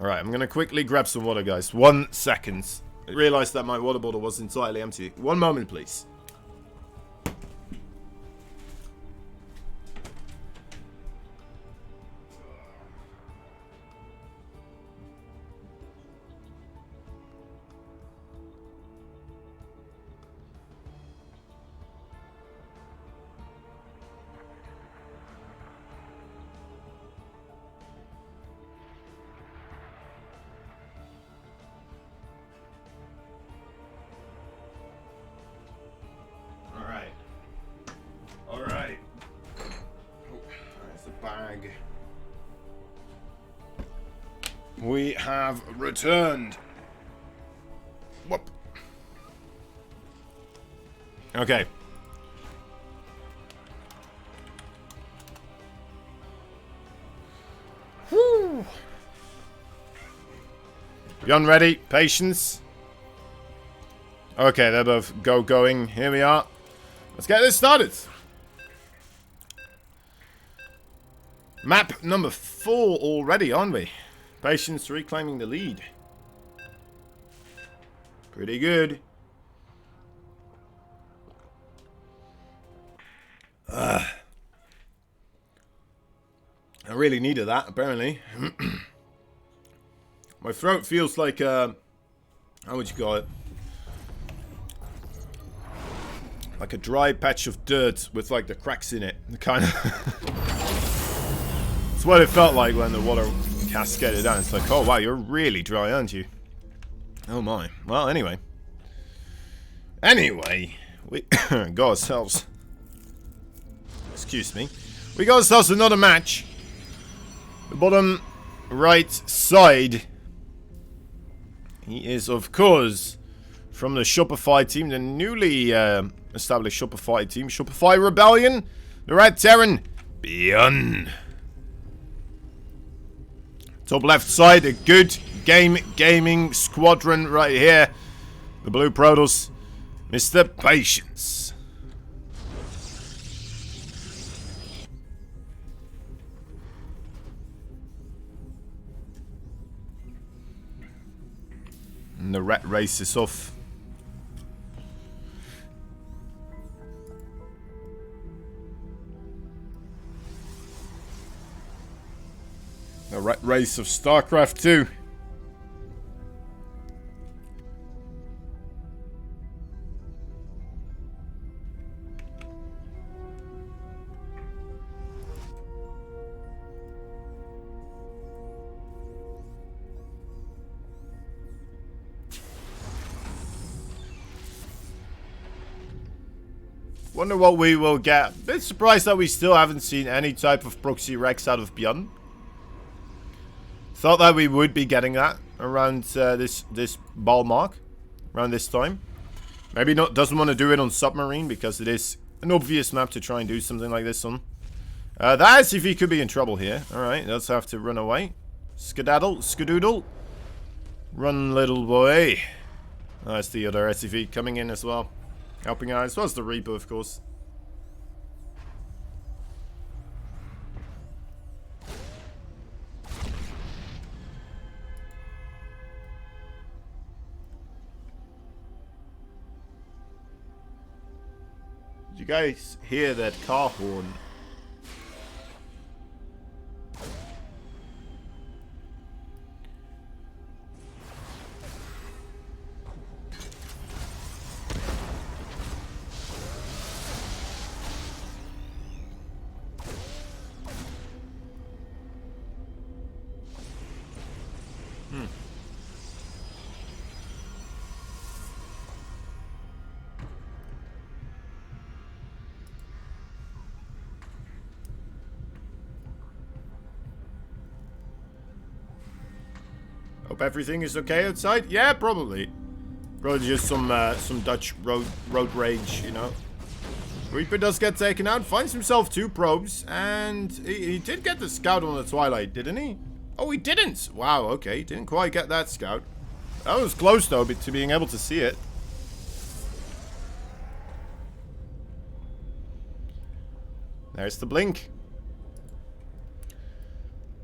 Alright, I'm going to quickly grab some water, guys. 1 second. I realized that my water bottle was entirely empty. 1 moment, please. We have returned. Whoop. Okay. Whew. BYUN ready? Patience. Okay, they're both going. Here we are. Let's get this started. Map number 4 already, aren't we? Patience reclaiming the lead. Pretty good. I really needed that, apparently. My throat feels like, how would you call it? Like a dry patch of dirt with like the cracks in it. Kind of. It's what it felt like when the water cascaded down. It's like, oh wow, you're really dry, aren't you? Oh my. Well, anyway. We got ourselves... Excuse me. We got ourselves another match. The bottom right side. He is, of course, from the Shopify team, the newly established Shopify team. Shopify Rebellion. The Red Terran, BYUN. Top left side, a good gaming squadron right here. The Blue Protoss, Mr. Patience. And the rat race is off. The rat race of StarCraft 2. Wonder what we will get. Bit surprised that we still haven't seen any type of proxy Rex out of BYUN. Thought that we would be getting that around this ball mark, around this time. Maybe not. Doesn't want to do it on submarine because it is an obvious map to try and do something like this on. That SCV could be in trouble here. All right, let's have to run away. Skedaddle, skedoodle, run, little boy. That's the other SCV coming in as well. Helping out, as well as the Reaper, of course. Did you guys hear that car horn? Hope everything is okay outside. Yeah, probably. Probably just some Dutch road rage, you know. Reaper does get taken out, finds himself 2 probes, and he did get the scout on the Twilight, didn't he? Oh, he didn't. Wow, okay, didn't quite get that scout. That was close though, to being able to see it. There's the blink.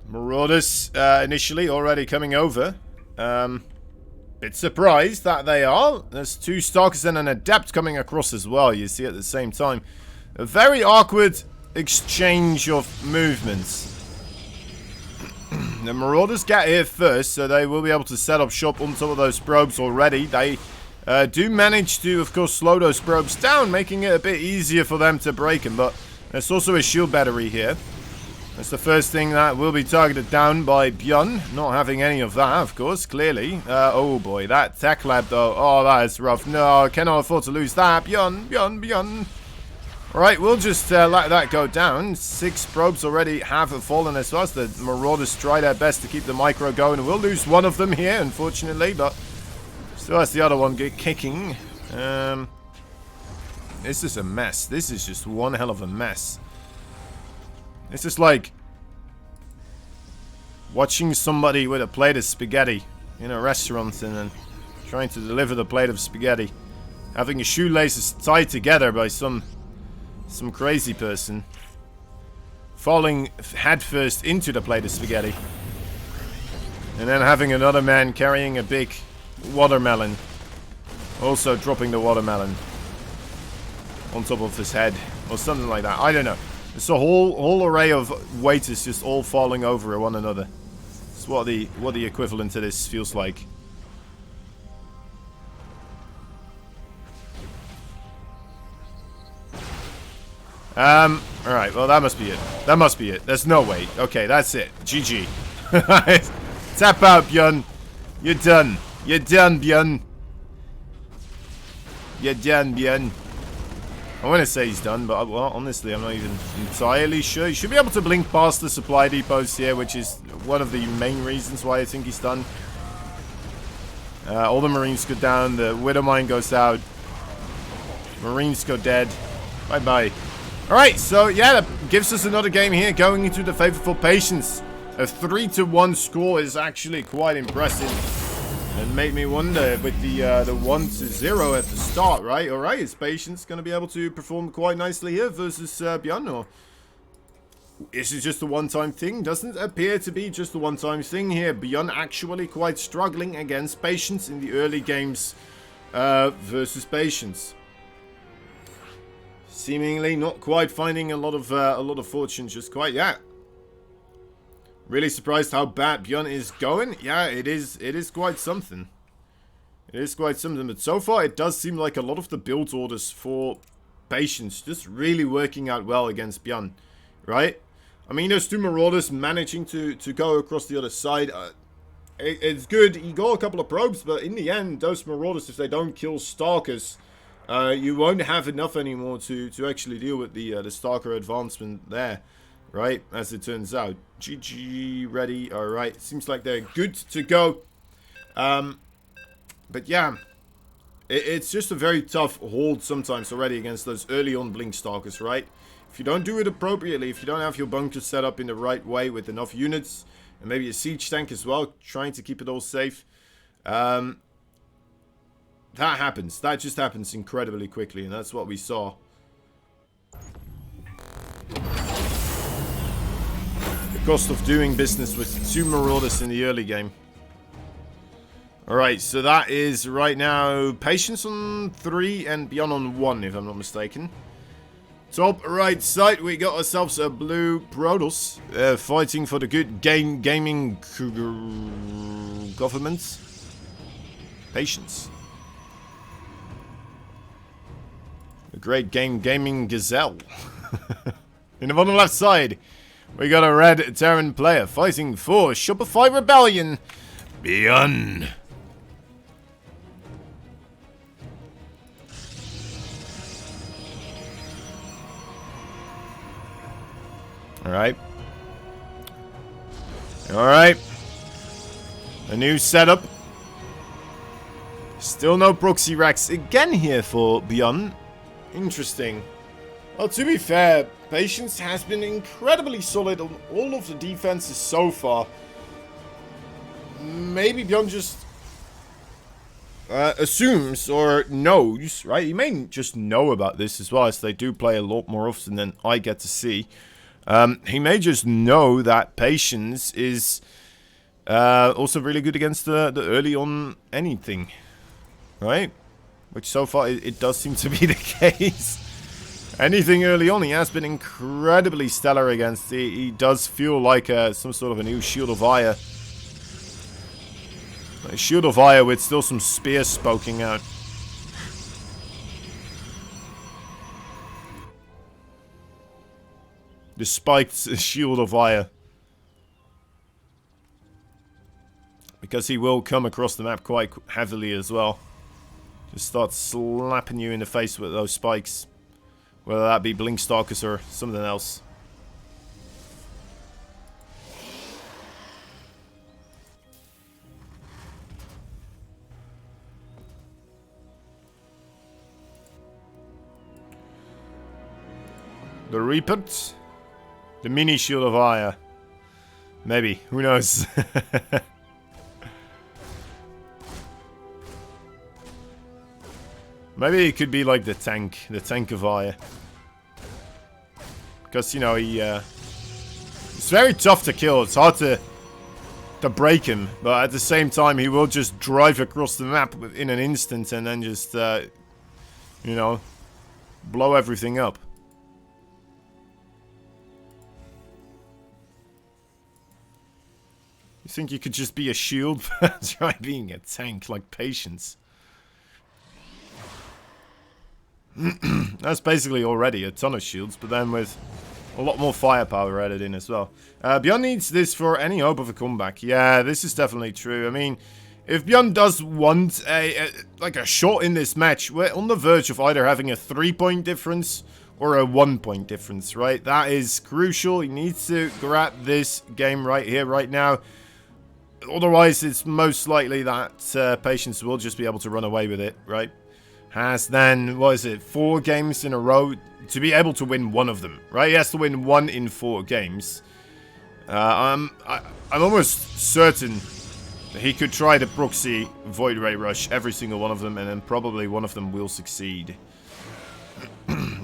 Marauders initially already coming over. Bit surprised that they are. There's 2 Stalkers and an Adept coming across as well, you see at the same time. A very awkward exchange of movements. The Marauders get here first, so they will be able to set up shop on top of those probes already. They do manage to, of course, slow those probes down, making it a bit easier for them to break them. But there's also a shield battery here. That's the first thing that will be targeted down by BYUN. Not having any of that, of course, clearly. Oh boy, that tech lab though. Oh, that is rough. No, I cannot afford to lose that. BYUN. Alright, we'll just let that go down. 6 probes already have fallen as well as the Marauders try their best to keep the micro going. We'll lose one of them here, unfortunately, but still has the other one kicking. This is a mess. This is just one hell of a mess. It's just like watching somebody with a plate of spaghetti in a restaurant and then trying to deliver the plate of spaghetti. Having your shoelaces tied together by some crazy person. Falling headfirst into the plate of spaghetti. And then having another man carrying a big watermelon. Also dropping the watermelon on top of his head. Or something like that. I don't know. It's a whole array of waiters just all falling over one another. It's It's what the equivalent to this feels like. Alright, well that must be it. That must be it. There's no way. Okay, that's it. GG. Tap out, BYUN. You're done. You're done, BYUN. You're done, BYUN. I want to say he's done, but well, honestly, I'm not even entirely sure. He should be able to blink past the supply depots here, which is one of the main reasons why I think he's done. All the Marines go down. The Widow Mine goes out. Marines go dead. Bye-bye. Alright, so yeah, that gives us another game here going into the favor for Patience. A 3-1 score is actually quite impressive. And made me wonder with the 1-0 at the start, right? Alright, is Patience going to be able to perform quite nicely here versus BYUN? Or is it just a one-time thing? Doesn't appear to be just a one-time thing here. BYUN actually quite struggling against Patience in the early games versus Patience. Seemingly not quite finding a lot of fortune just quite yet. Really surprised how bad BYUN is going. Yeah, it is quite something. It is quite something, but so far it does seem like a lot of the build orders for Patience just really working out well against BYUN, right? I mean, those two Marauders managing to go across the other side. It's good. He got a couple of probes, but in the end, those Marauders, if they don't kill Stalkers, you won't have enough anymore to actually deal with the Stalker advancement there, right? As it turns out. GG, ready. Alright, seems like they're good to go. But yeah, it's just a very tough hold sometimes already against those early on Blink Stalkers, right? If you don't do it appropriately, if you don't have your bunkers set up in the right way with enough units, and maybe a siege tank as well, trying to keep it all safe, that happens. That just happens incredibly quickly, and that's what we saw. The cost of doing business with two Marauders in the early game. Alright, so that is right now Patience on 3 and BYUN on 1, if I'm not mistaken. Top right side, we got ourselves a blue Protoss fighting for the good gaming government. Patience. A great gaming gazelle. In the bottom left side, we got a red Terran player fighting for Shopify Rebellion. BYUN. Alright. Alright. A new setup. Still no proxy racks again here for BYUN. Interesting. Well, to be fair, Patience has been incredibly solid on all of the defenses so far. Maybe BYUN just assumes or knows, right? He may just know about this as well, as they do play a lot more often than I get to see. He may just know that Patience is also really good against the early on anything, right? Which so far it does seem to be the case. Anything early on he has been incredibly stellar against. He does feel like some sort of a new Shield of Ire. A Shield of Ire with still some spears poking out. The spiked Shield of Ire. Because he will come across the map quite heavily as well. Just start slapping you in the face with those spikes. Whether that be Blink Stalkers or something else. The Reapers. The mini Shield of Ire. Maybe. Who knows? Maybe it could be like the tank of Ire. Because, you know, it's very tough to kill. It's hard to break him. But at the same time, he will just drive across the map in an instant and then just, you know, blow everything up. You think you could just be a shield? Try being a tank like Patience. That's basically already a ton of shields, but then with a lot more firepower added in as well. BYUN needs this for any hope of a comeback. Yeah, this is definitely true. I mean, if BYUN does want like a shot in this match, we're on the verge of either having a 3-point difference or a 1-point difference, right? That is crucial. He needs to grab this game right here, right now. Otherwise, it's most likely that Patience will just be able to run away with it, right? Has then, what is it, 4 games in a row to be able to win one of them, right? He has to win 1 in 4 games. I'm almost certain that he could try the proxy Void Ray Rush, every single one of them, and then probably one of them will succeed.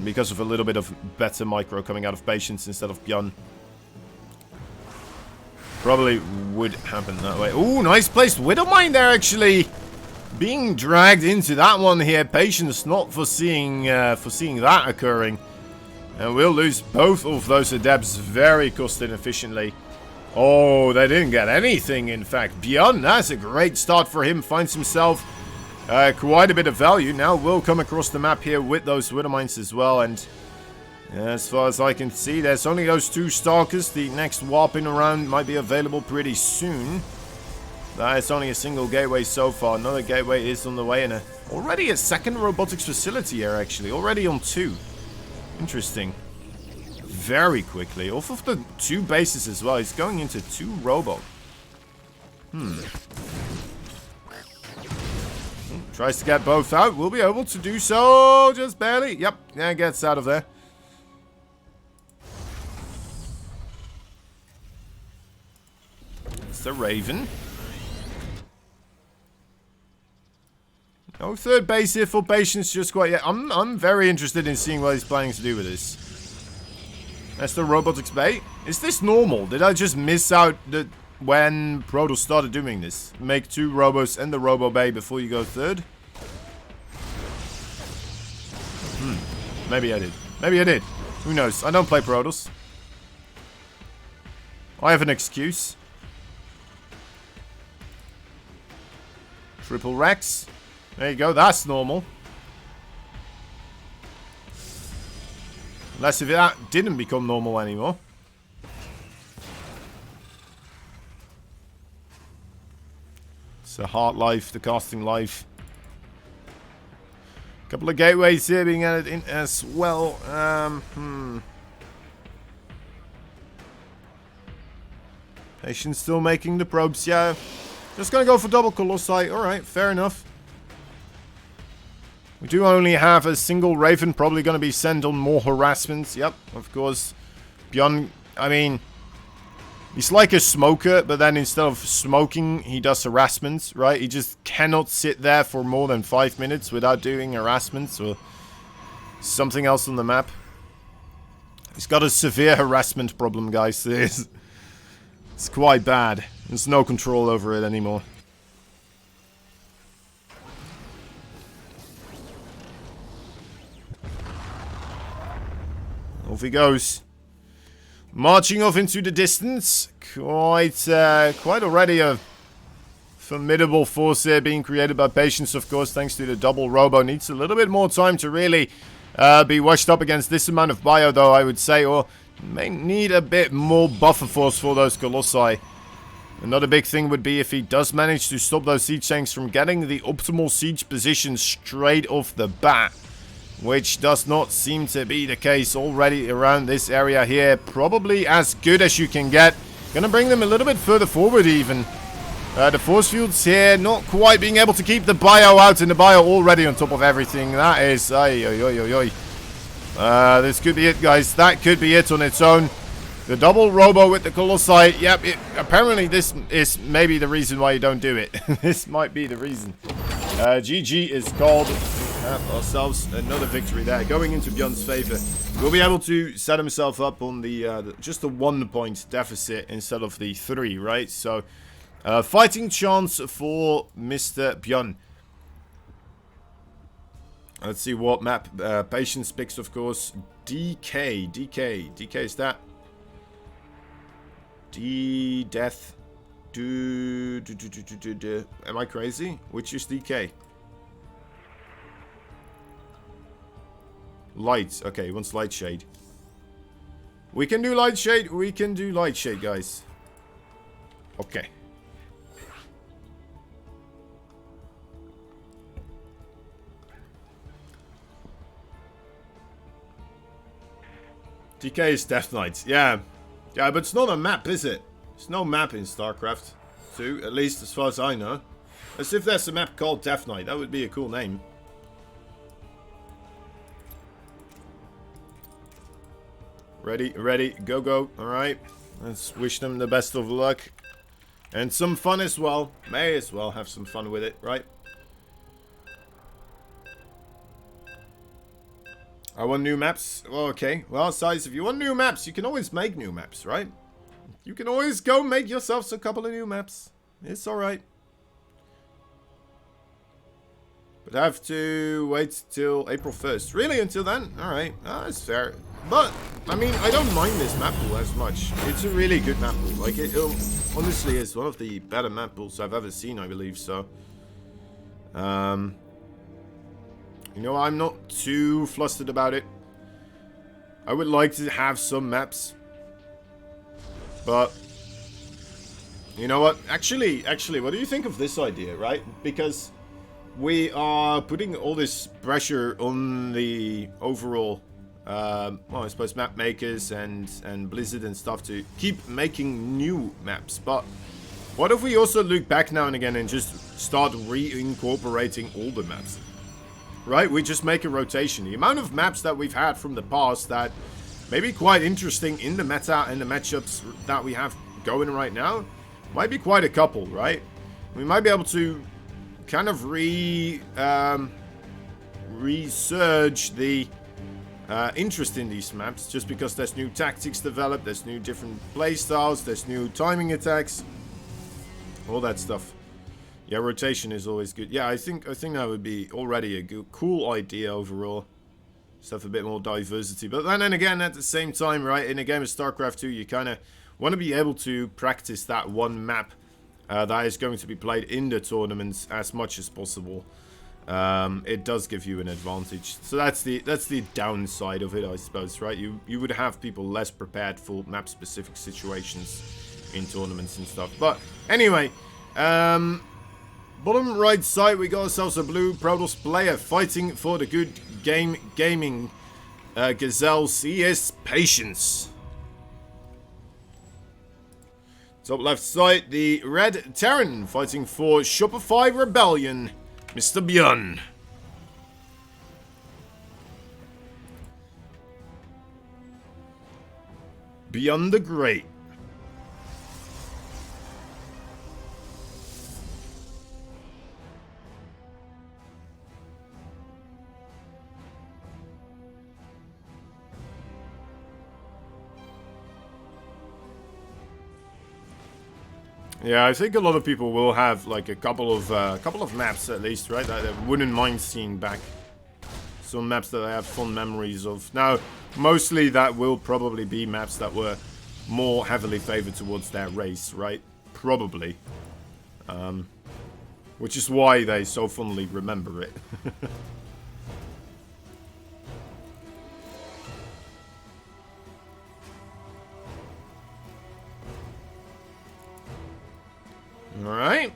Because of a little bit of better micro coming out of Patience instead of BYUN. Probably would happen that way. Ooh, nice placed Widowmine there, actually. Being dragged into that one here. Patience not foreseeing that occurring. And we'll lose both of those adepts very cost inefficiently. Oh, they didn't get anything, in fact. BYUN, that's a great start for him. Finds himself quite a bit of value. Now we'll come across the map here with those Widowmines as well. And as far as I can see, there's only those 2 Stalkers. The next warping around might be available pretty soon. That is only a single gateway so far. Another gateway is on the way, and already a second robotics facility here, actually. Already on 2. Interesting. Very quickly. Off of the 2 bases as well. He's going into 2 robo. Tries to get both out. We'll be able to do so. Just barely. Yep. Yeah, gets out of there. It's the Raven. No 3rd base here for Patience just quite yet. I'm very interested in seeing what he's planning to do with this. That's the robotics bay. Is this normal? Did I just miss out when Protoss started doing this? Make 2 robos and the robo bay before you go 3rd? Maybe I did. Maybe I did. Who knows? I don't play Protoss. I have an excuse. Triple Rex. There you go, that's normal. Unless if that didn't become normal anymore. It's the heart life, the casting life. Couple of gateways here being added in as well. Patience still making the probes, yeah. Just gonna go for double Colossi. Alright, fair enough. We do only have a single Raven, probably going to be sent on more harassments. Yep, of course. BYUN, I mean, he's like a smoker, but then instead of smoking, he does harassments, right? He just cannot sit there for more than 5 minutes without doing harassments or something else on the map. He's got a severe harassment problem, guys. It's quite bad. There's no control over it anymore. Off he goes. Marching off into the distance. Quite already a formidable force here being created by Patience, of course, thanks to the double robo. Needs a little bit more time to really be washed up against this amount of bio, though, I would say. Or may need a bit more buffer force for those Colossi. Another big thing would be if he does manage to stop those siege tanks from getting the optimal siege position straight off the bat. Which does not seem to be the case already around this area here. Probably as good as you can get. Gonna bring them a little bit further forward even. The force fields here not quite being able to keep the bio out, and the bio already on top of everything. That is... this could be it, guys. That could be it on its own. The double robo with the Colossi. Yep, apparently this is maybe the reason why you don't do it. This might be the reason. GG is called. Have ourselves another victory there, going into BYUN's favor. We'll be able to set himself up on the just a 1-point deficit instead of the 3, right? So, fighting chance for Mr. BYUN. Let's see what map Patience picks, of course. DK is that? D-Death. Am I crazy? Which is DK? Light. Okay, he wants light shade. We can do light shade. We can do light shade, guys. Okay. DK is Death Knight. Yeah. Yeah, but it's not a map, is it? There's no map in StarCraft 2, at least as far as I know. As if there's a map called Death Knight. That would be a cool name. Ready, ready, go, go. Alright. Let's wish them the best of luck. And some fun as well. May as well have some fun with it, right? I want new maps. Well, okay. Well, Size, if you want new maps, you can always make new maps, right? You can always go make yourselves a couple of new maps. It's alright. But I have to wait till April 1st. Really? Until then? Alright. That's fair. But, I mean, I don't mind this map pool as much. It's a really good map pool. Like, it honestly is one of the better map pools I've ever seen, I believe, so. You know, I'm not too flustered about it. I would like to have some maps. But, you know what? Actually, what do you think of this idea, right? Because we are putting all this pressure on the overall, well, I suppose map makers and Blizzard and stuff to keep making new maps. But what if we also look back now and again and just start reincorporating all the maps? Right? We just make a rotation. The amount of maps that we've had from the past that may be quite interesting in the meta and the matchups that we have going right now might be quite a couple, right? We might be able to kind of resurge the interest in these maps just because there's new tactics developed, there's new different playstyles, there's new timing attacks, all that stuff. Yeah, rotation is always good. Yeah, I think that would be already a good, cool idea overall. Just have a bit more diversity. But then again, at the same time, right, in a game of StarCraft 2, you kind of want to be able to practice that one map that is going to be played in the tournaments as much as possible. It does give you an advantage. So that's the downside of it, I suppose, right? You would have people less prepared for map-specific situations in tournaments and stuff. But anyway, bottom right side, we got ourselves a blue Protoss player fighting for the good gaming Gazelles. He is Patience. Top left side, the red Terran fighting for Shopify Rebellion, Mr. BYUN. Beyond the Great. Yeah, I think a lot of people will have like a couple of maps at least, right? That I wouldn't mind seeing back. Some maps that I have fond memories of. Now, mostly that will probably be maps that were more heavily favored towards their race, right? Probably. Which is why they so fondly remember it. Alright.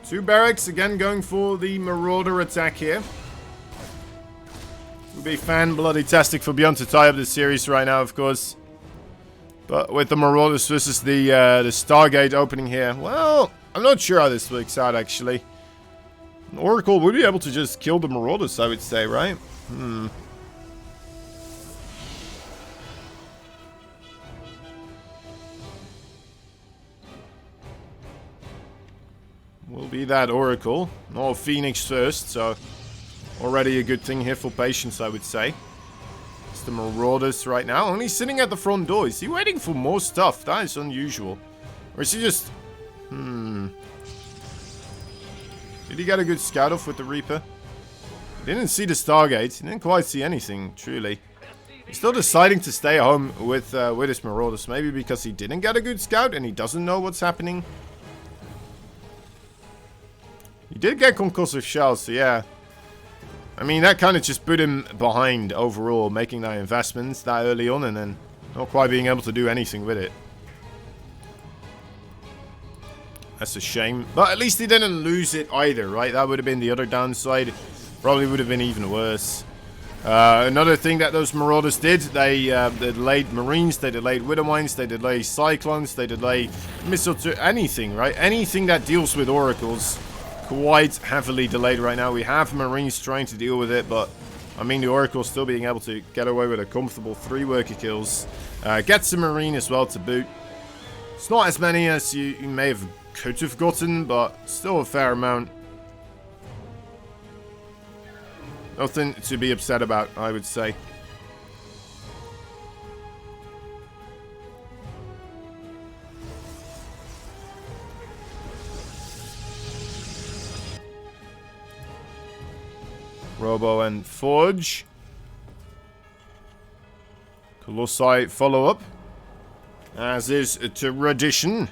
Two barracks, again going for the Marauder attack here. Would be fan-bloody-tastic for BYUN to tie up this series right now, of course. But with the Marauders versus the Stargate opening here, well, I'm not sure how this works out, actually. Oracle would be able to just kill the Marauders, I would say, right? Will be that Oracle. No Phoenix first, so already a good thing here for Patience, I would say. It's the Marauders right now. Only sitting at the front door. Is he waiting for more stuff? That is unusual. Or is he just... Did he get a good scout off with the Reaper? He didn't see the Stargate. He didn't quite see anything, truly. He's still deciding to stay home with his Marauders. Maybe because he didn't get a good scout and he doesn't know what's happening. He did get concussive shells, so yeah. I mean, that kind of just put him behind overall, making that investment that early on and then not quite being able to do anything with it. That's a shame. But at least he didn't lose it either, right? That would have been the other downside. Probably would have been even worse. Another thing that those Marauders did, they delayed Marines, they delayed Widowmines, they delayed Cyclones, they delayed missiles, anything, right? Anything that deals with Oracles, quite heavily delayed right now. We have Marines trying to deal with it, but I mean, the Oracle's still being able to get away with a comfortable 3 worker kills. Gets a Marine as well to boot. It's not as many as you may have could have gotten, but still a fair amount. Nothing to be upset about, I would say. Robo and Forge. Colossi follow up, as is tradition.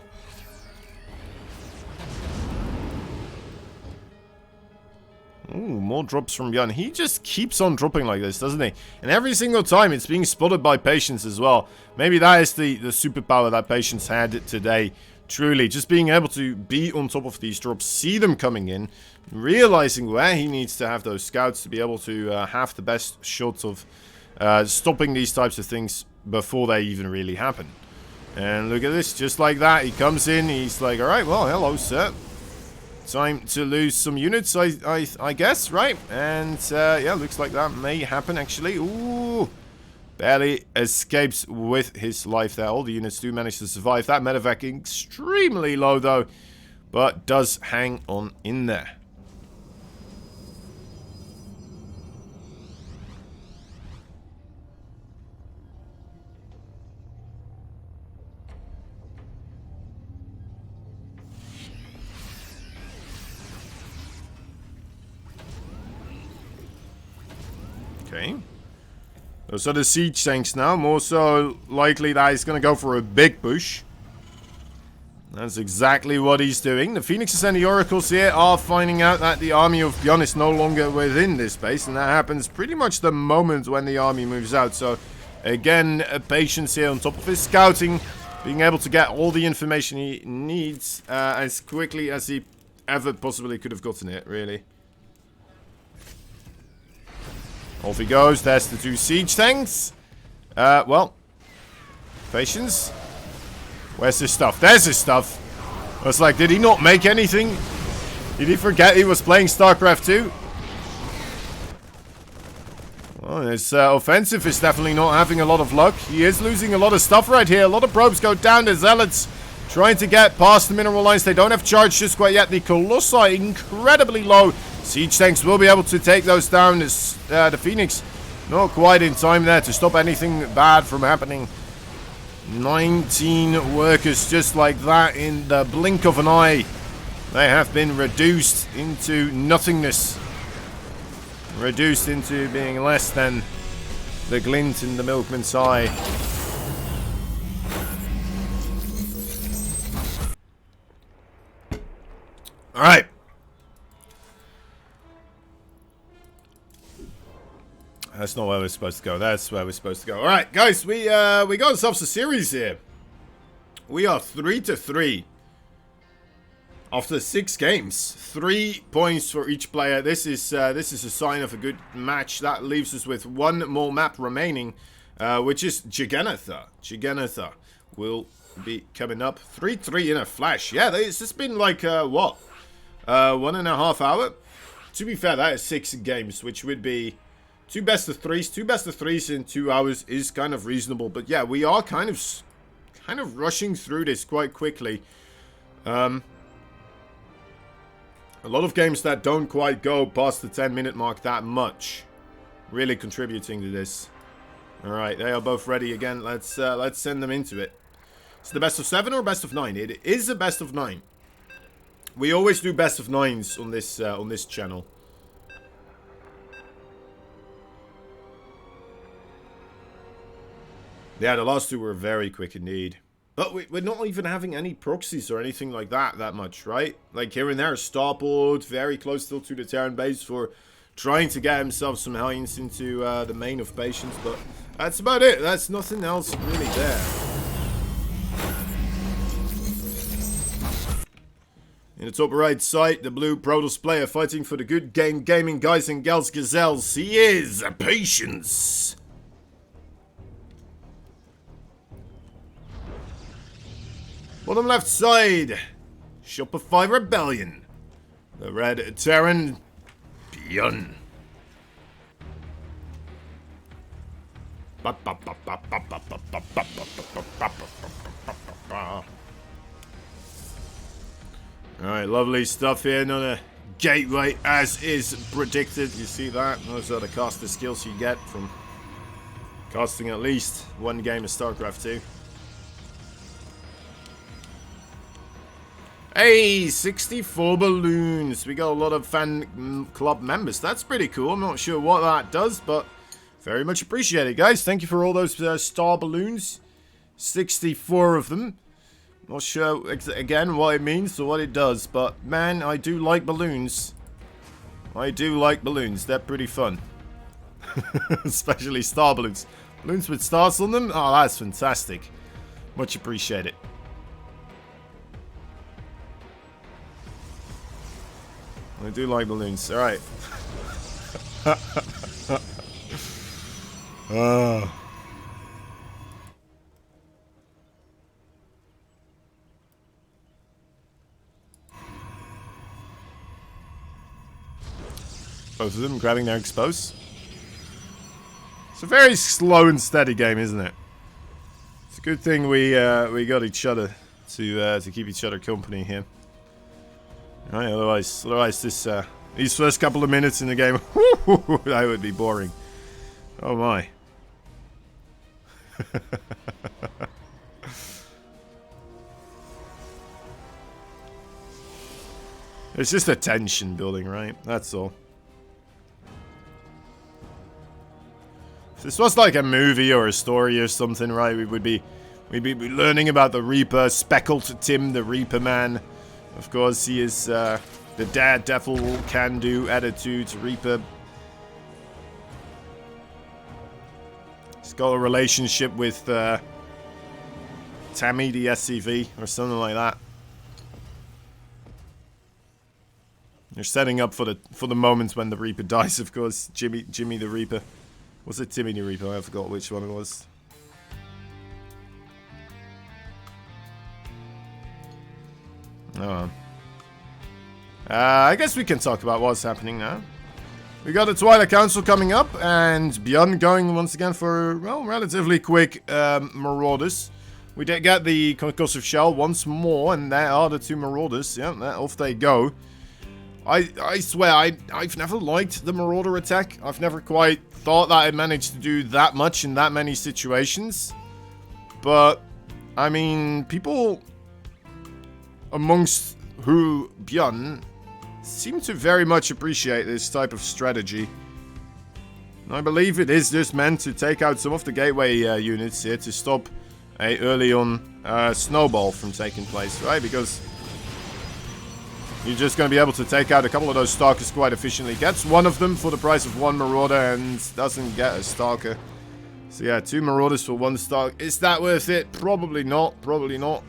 Ooh, more drops from BYUN. He just keeps on dropping like this, doesn't he? And every single time it's being spotted by Patience as well. Maybe that is the superpower that Patience had today. Truly, just being able to be on top of these drops, see them coming in, realizing where he needs to have those scouts to be able to have the best shots of stopping these types of things before they even really happen. And look at this, just like that, he comes in, he's like, alright, well, hello, sir. Time to lose some units, I guess, right? And, yeah, looks like that may happen, actually. Ooh, barely escapes with his life there. All the units do manage to survive. That medevac extremely low, though, but does hang on in there. Okay. Those are the siege tanks now. More so likely that he's going to go for a big push. That's exactly what he's doing. The Phoenixes and the Oracles here are finding out that the army of BYUN is no longer within this base. And that happens pretty much the moment when the army moves out. So, again, Patience here on top of his scouting. Being able to get all the information he needs as quickly as he ever possibly could have gotten it, really. Off he goes. There's the 2 siege tanks. Well, Patience. Where's his stuff? There's his stuff. I was like, did he not make anything? Did he forget he was playing StarCraft 2? Well, his offensive is definitely not having a lot of luck. He is losing a lot of stuff right here. A lot of probes go down. The Zealots trying to get past the mineral lines. They don't have charge just quite yet. The Colossi incredibly low. Siege tanks will be able to take those down. The Phoenix not quite in time there to stop anything bad from happening. 19 workers just like that in the blink of an eye. They have been reduced into nothingness. Reduced into being less than the glint in the milkman's eye. Alright. That's not where we're supposed to go. That's where we're supposed to go. Alright, guys, we got ourselves a series here. We are 3-3. After 6 games. 3 points for each player. This is a sign of a good match. That leaves us with 1 more map remaining, which is Jigannatha. Jigannatha will be coming up. 3-3 in a flash. Yeah, it's just been like, what? 1.5 hours? To be fair, that is 6 games, which would be 2 best of 3s. 2 best of 3s in 2 hours is kind of reasonable. But yeah, we are kind of rushing through this quite quickly. A lot of games that don't quite go past the 10-minute mark that much. Really contributing to this. Alright, they are both ready again. Let's send them into it. It's the best of 7 or best of 9? It is a best of 9. We always do best of 9s on this channel. Yeah, the last 2 were very quick indeed. But we're not even having any proxies or anything like that much, right? Like here and there, starboard, very close still to the Terran base for trying to get himself some hellions into the main of Patience, but that's about it. That's nothing else really there. In the top right side, the blue Protoss player fighting for the good game gaming guys and gals gazelles. He is Patience. Bottom left side, Shopify Rebellion. The red Terran, BYUN. Alright, lovely stuff here. Another gateway as is predicted. You see that? Those are the caster skills you get from casting at least one game of StarCraft 2. Hey, 64 balloons. We got a lot of fan club members. That's pretty cool. I'm not sure what that does, but very much appreciated, guys. Thank you for all those star balloons. 64 of them. Not sure, again, what it means or what it does, but man, I do like balloons. I do like balloons. They're pretty fun. Especially star balloons. Balloons with stars on them? Oh, that's fantastic. Much appreciated. I do like balloons. Alright. Both of them grabbing their expose. It's a very slow and steady game, isn't it? It's a good thing we got each other to keep each other company here. Right, otherwise this these first couple of minutes in the game, that would be boring. Oh my. It's just a tension building, right? That's all. If this was like a movie or a story or something, right, we'd be learning about the Reaper, Speckled Tim, the Reaper man. Of course, he is the daredevil, can-do attitude Reaper. He's got a relationship with Tammy, the SCV, or something like that. You're setting up for the moments when the Reaper dies, of course. Jimmy the Reaper. Was it Timmy the Reaper? I forgot which one it was. Oh. I guess we can talk about what's happening now. We got the Twilight Council coming up, and BYUN going once again for, well, relatively quick Marauders. We did get the Concussive Shell once more, and there are the two Marauders. Yeah, off they go. I swear, I've never liked the Marauder attack. I've never quite thought that it managed to do that much in that many situations. But, I mean, people amongst who BYUN seem to very much appreciate this type of strategy. I believe it is just meant to take out some of the gateway units here to stop a early on snowball from taking place, right? Because you're just going to be able to take out a couple of those Stalkers quite efficiently. Gets one of them for the price of one Marauder and doesn't get a Stalker. So yeah, two Marauders for one Stalker. Is that worth it? Probably not. Probably not.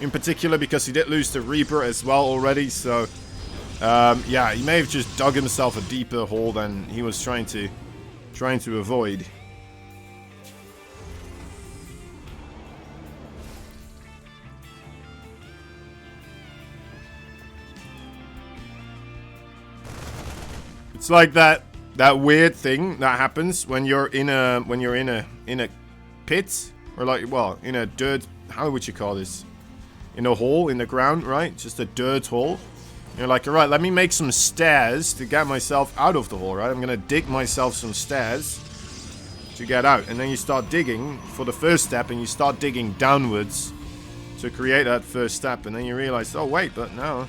In particular because he did lose the Reaper as well already. So yeah, he may have just dug himself a deeper hole than he was trying to avoid. It's like that weird thing that happens when you're in a pit, or like, well, in a dirt, how would you call this? In a hole in the ground, right? Just a dirt hole. You're like, alright, let me make some stairs to get myself out of the hole, right? I'm gonna dig myself some stairs to get out. And then you start digging for the first step, and you start digging downwards to create that first step. And then you realize, oh wait, but no,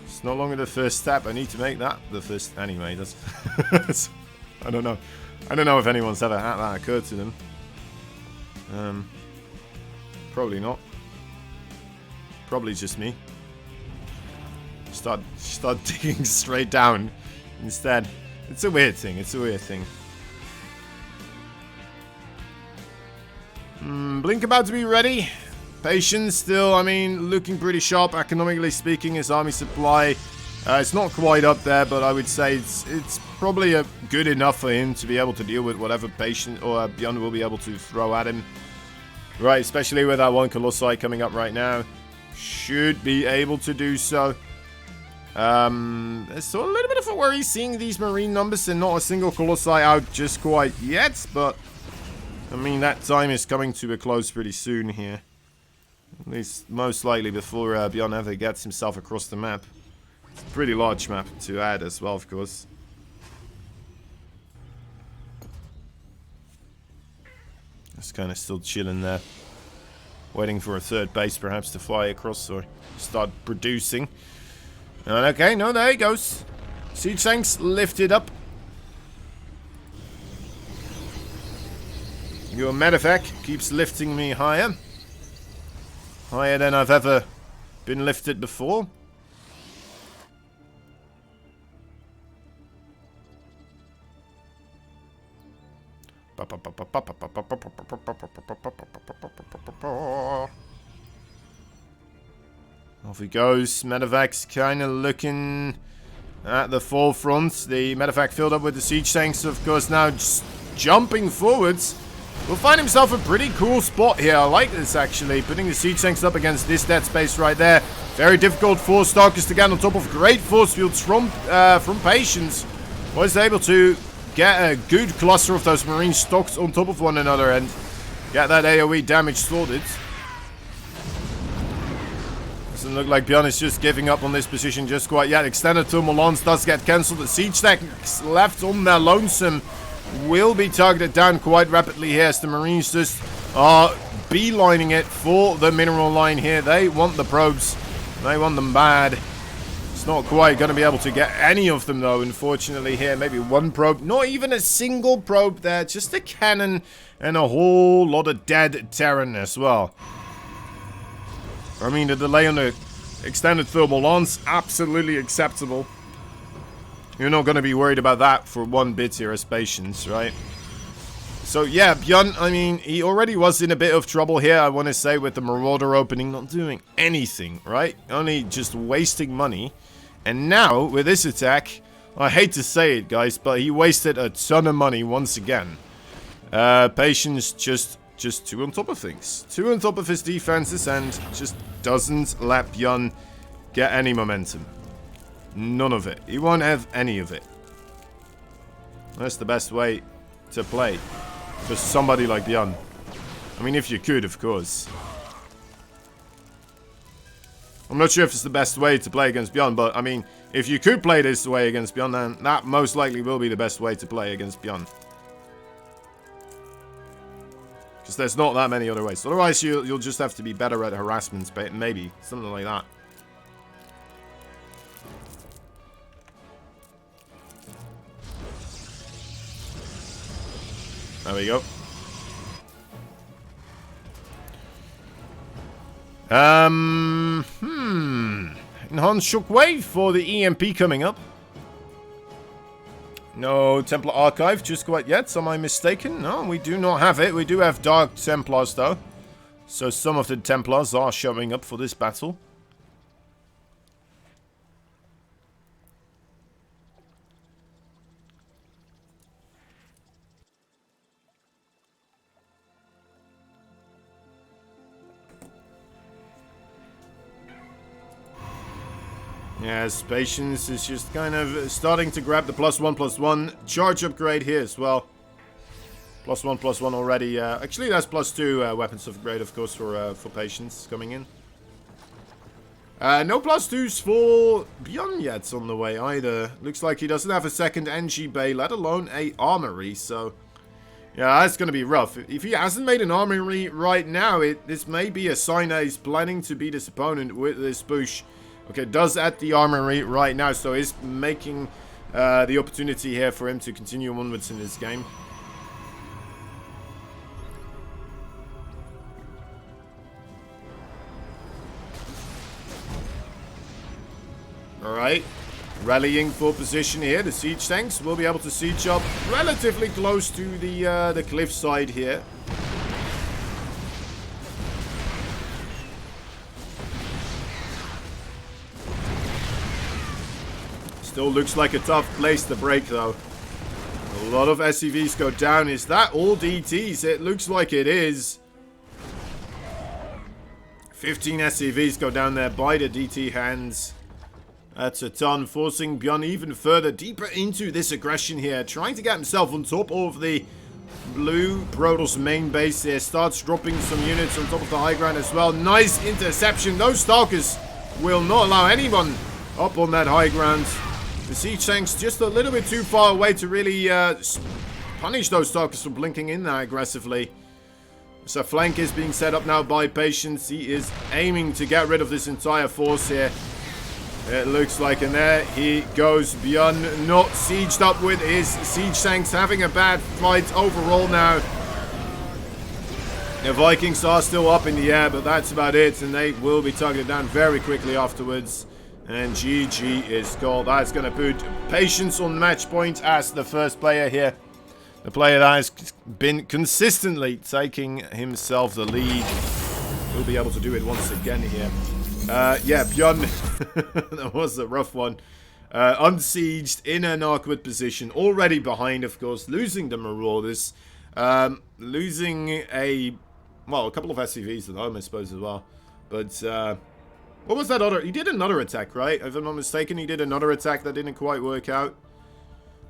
it's no longer the first step. I need to make that the first. Anyway, that's I don't know if anyone's ever had that occur to them. Probably not. Probably just me. Start digging straight down instead. It's a weird thing. It's a weird thing. Blink about to be ready. Patience still, I mean, looking pretty sharp economically speaking. His army supply, it's not quite up there, but I would say it's probably good enough for him to be able to deal with whatever Patient or BYUN will be able to throw at him. Right, especially with that one Colossi coming up right now. Should be able to do so. It's a little bit of a worry seeing these Marine numbers and not a single Colossi out just quite yet, but I mean, that time is coming to a close pretty soon here. At least, most likely before BYUN ever gets himself across the map. It's a pretty large map to add as well, of course. Just kind of still chilling there. Waiting for a third base perhaps to fly across or start producing. And okay, no, there he goes. Siege tanks lifted up. Your medevac keeps lifting me higher. Higher than I've ever been lifted before. Off he goes. Medevac's kind of looking at the forefront. The medevac filled up with the siege tanks, of course, now just jumping forwards. Will find himself a pretty cool spot here. I like this, actually. Putting the siege tanks up against this dead space right there. Very difficult for Stalkers to get on top of. Great force fields from Patience. Was able to get a good cluster of those Marine stocks on top of one another and get that AoE damage sorted. Doesn't look like BYUN is just giving up on this position just quite yet. Extended thermal lance does get cancelled. The siege tanks left on their lonesome will be targeted down quite rapidly here as the Marines just are beelining it for the mineral line here. They want the probes. They want them bad. It's not quite going to be able to get any of them though, unfortunately here. Maybe one probe. Not even a single probe there. Just a cannon and a whole lot of dead Terran as well. I mean, the delay on the extended thermal lance, absolutely acceptable. You're not going to be worried about that for one bit here as Patience, right? So yeah, BYUN, I mean, he already was in a bit of trouble here, I want to say, with the Marauder opening, not doing anything, right? Only just wasting money. And now, with this attack, I hate to say it, guys, but he wasted a ton of money once again. Patience just too on top of things. Too on top of his defenses and just doesn't let BYUN get any momentum. None of it. He won't have any of it. That's the best way to play. For somebody like BYUN. I mean, if you could, of course. I'm not sure if it's the best way to play against BYUN, but I mean, if you could play this way against BYUN, then that most likely will be the best way to play against BYUN. Because there's not that many other ways. Otherwise, you'll just have to be better at harassment, maybe. Something like that. There we go. Enhanced Shockwave for the EMP coming up. No Templar Archive just quite yet, am I mistaken? No, we do not have it. We do have Dark Templars though. So some of the Templars are showing up for this battle. Yes, Patience is just kind of starting to grab the +1/+1 charge upgrade here as well. +1/+1 already. Actually, that's +2 weapons upgrade, of course, for Patience coming in. No +2s for BYUN yet on the way either. Looks like he doesn't have a second NG bay, let alone a armory, so yeah, that's going to be rough. If he hasn't made an armory right now, this may be a sign that he's planning to beat his opponent with this push. Okay, does add the armory right now, so is making the opportunity here for him to continue onwards in this game. Alright. Rallying for position here. The siege tanks will be able to siege up relatively close to the cliffside here. Still looks like a tough place to break, though. A lot of SCVs go down. Is that all DTs? It looks like it is. 15 SCVs go down there by the DT hands. That's a ton, forcing BYUN even further deeper into this aggression here. Trying to get himself on top of the blue Protoss main base here. Starts dropping some units on top of the high ground as well. Nice interception. Those Stalkers will not allow anyone up on that high ground. The siege tanks just a little bit too far away to really punish those Stalkers for blinking in there aggressively. So flank is being set up now by Patience. He is aiming to get rid of this entire force here. It looks like, and there he goes. BYUN not sieged up with his siege tanks, having a bad fight overall now. The Vikings are still up in the air, but that's about it, and they will be targeted down very quickly afterwards. And GG is called. That's going to put Patience on match point as the first player here. The player that has been consistently taking himself the lead. Will be able to do it once again here. Yeah, BYUN, that was a rough one. Unsieged in an awkward position. Already behind, of course. Losing the Marauders. Losing a couple of SCVs at home, I suppose, as well. But, what was that other? He did another attack, right? If I'm not mistaken, he did another attack that didn't quite work out.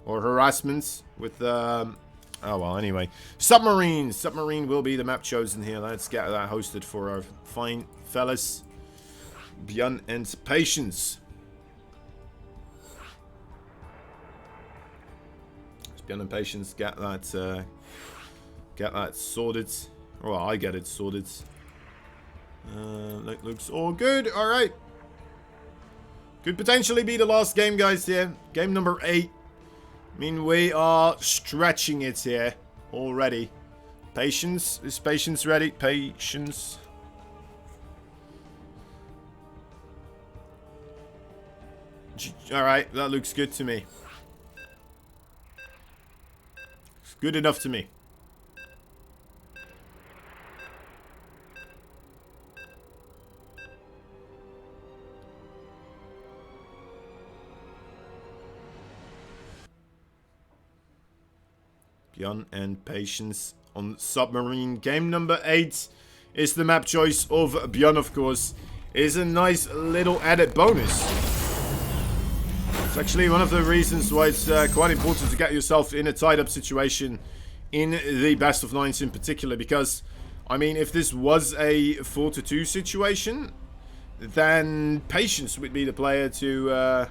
Or harassments with, oh, well, anyway. Submarine. Submarine will be the map chosen here. Let's get that hosted for our fine fellas. BYUN and Patience. BYUN and Patience get that sorted. Well, I get it sorted. That looks all good. All right. Could potentially be the last game, guys. Here, game number 8. I mean, we are stretching it here already. Patience. Is Patience ready? Patience. Alright, that looks good to me. It's good enough to me. BYUN and Patience on Submarine. Game number 8 is the map choice of BYUN, of course. Is a nice little added bonus. It's actually one of the reasons why it's quite important to get yourself in a tied-up situation in the best of 9s in particular. Because, I mean, if this was a 4-2 situation, then Patience would be the player to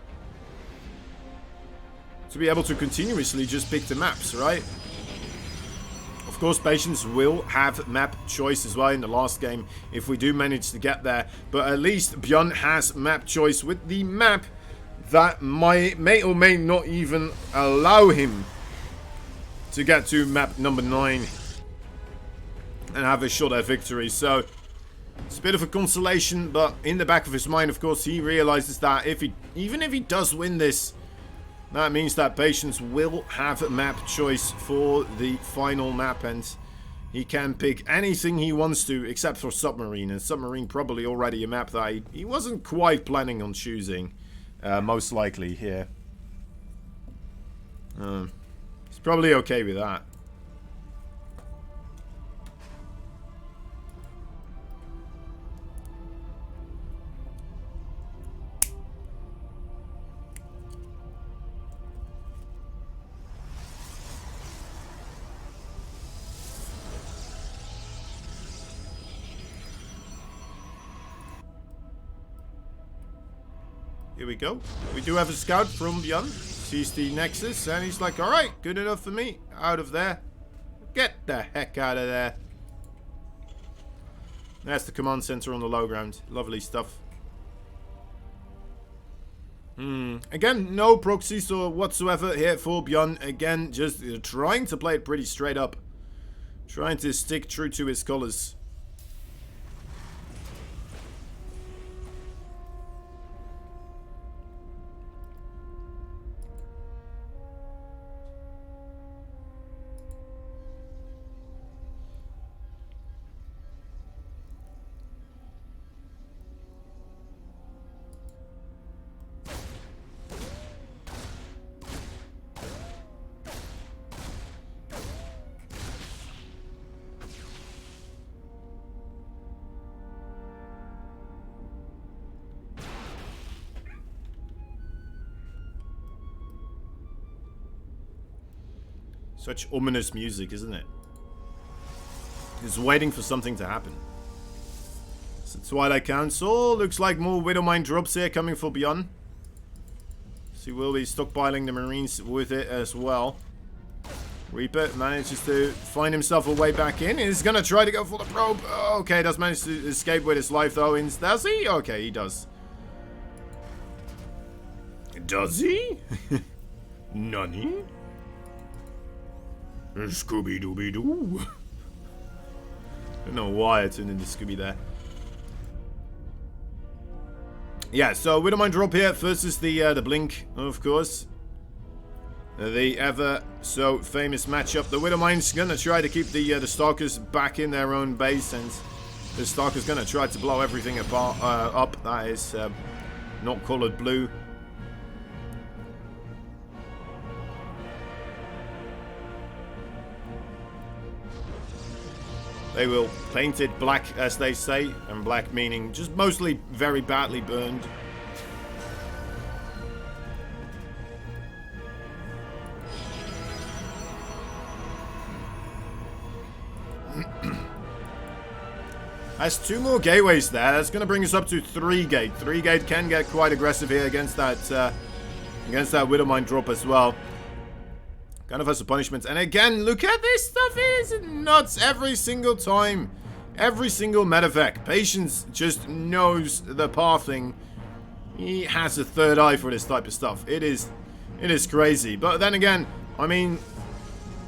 be able to continuously just pick the maps, right? Of course, Patience will have map choice as well in the last game if we do manage to get there. But at least BYUN has map choice with the map that may or may not even allow him to get to map number 9 and have a shot at victory. So it's a bit of a consolation, but in the back of his mind, of course, he realizes that even if he does win this, that means that Patience will have map choice for the final map, and he can pick anything he wants to except for Submarine. And Submarine probably already a map that he wasn't quite planning on choosing. Most likely here. He's probably okay with that. Here we go. We do have a scout from BYUN. Sees the Nexus and he's like, alright, good enough for me. Out of there. Get the heck out of there. That's the command center on the low ground. Lovely stuff. Again, no proxies or whatsoever here for BYUN. Again, just trying to play it pretty straight up. Trying to stick true to his colors. Such ominous music, isn't it? It's waiting for something to happen. So Twilight Council. Looks like more Widowmine drops here coming for BYUN. So he will be stockpiling the Marines with it as well. Reaper manages to find himself a way back in. He's going to try to go for the probe. Oh, okay, does manage to escape with his life though. Does he? Okay, he does. Does he? Nani? Scooby-Dooby-Doo. I don't know why I turned into Scooby there. Yeah, so Widowmine drop here versus the Blink, of course. The ever so famous matchup. The Widowmine's gonna try to keep the Stalkers back in their own base, and the Stalker's gonna try to blow everything apart, up. That is not colored blue. They will paint it black, as they say, and black meaning just mostly very badly burned. Has 2 more gateways there. That's going to bring us up to 3 gate. 3 gate can get quite aggressive here against that Widowmine drop as well. Kind of as a punishment. And again, look at this stuff. It is nuts every single time. Every single medevac. Patience just knows the pathing. He has a third eye for this type of stuff. It is crazy. But then again, I mean,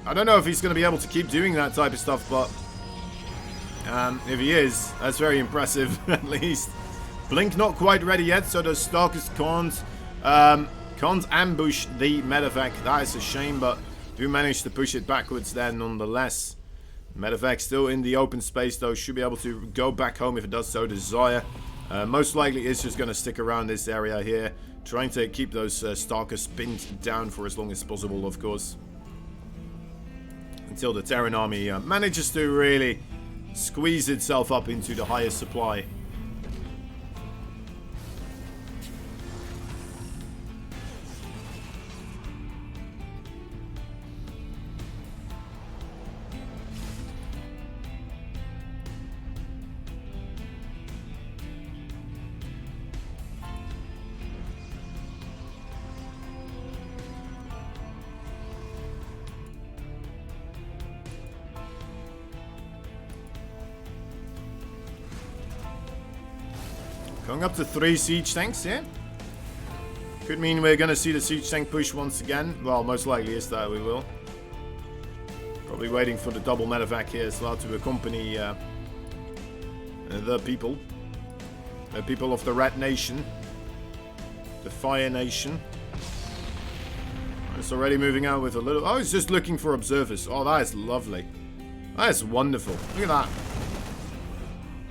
I don't know if he's going to be able to keep doing that type of stuff, but if he is, that's very impressive, at least. Blink not quite ready yet, so the Stalkers can't ambush the medevac. That is a shame, but do manage to push it backwards there nonetheless. Medevac still in the open space though, should be able to go back home if it does so desire. Most likely is just going to stick around this area here, trying to keep those Stalkers pinned down for as long as possible, of course. Until the Terran army manages to really squeeze itself up into the highest supply. Going up to 3 siege tanks here. Could mean we're going to see the siege tank push once again. Well, most likely is that we will. Probably waiting for the double medevac here as well to accompany the people. The people of the Rat Nation. The Fire Nation. It's already moving out with a little... Oh, it's just looking for observers. Oh, that is lovely. That is wonderful. Look at that.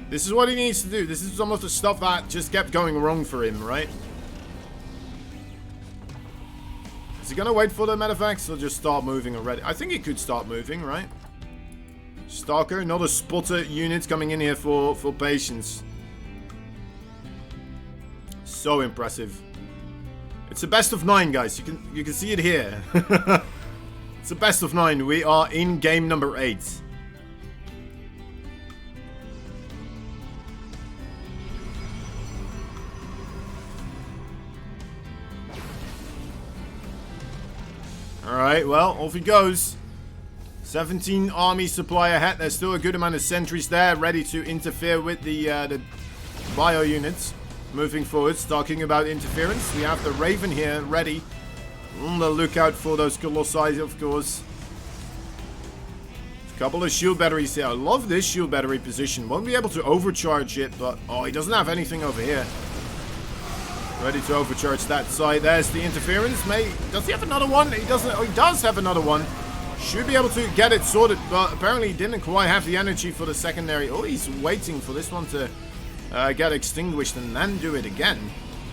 This is what he needs to do. This is some of the stuff that just kept going wrong for him, right? Is he going to wait for the medevacs or just start moving already? I think he could start moving, right? Stalker, another spotter unit coming in here for patience. So impressive. It's a best of 9, guys. You can see it here. It's a best of 9. We are in game number 8. Alright, well, off he goes. 17 army supply ahead. There's still a good amount of sentries there, ready to interfere with the bio units. Moving forwards, talking about interference. We have the Raven here, ready. On the lookout for those Colossi, of course. A couple of shield batteries here. I love this shield battery position. Won't be able to overcharge it, but... Oh, he doesn't have anything over here. Ready to overcharge that side. There's the interference. Does he have another one? He doesn't. Oh, he does have another one. Should be able to get it sorted, but apparently he didn't quite have the energy for the secondary. Oh, he's waiting for this one to get extinguished and then do it again.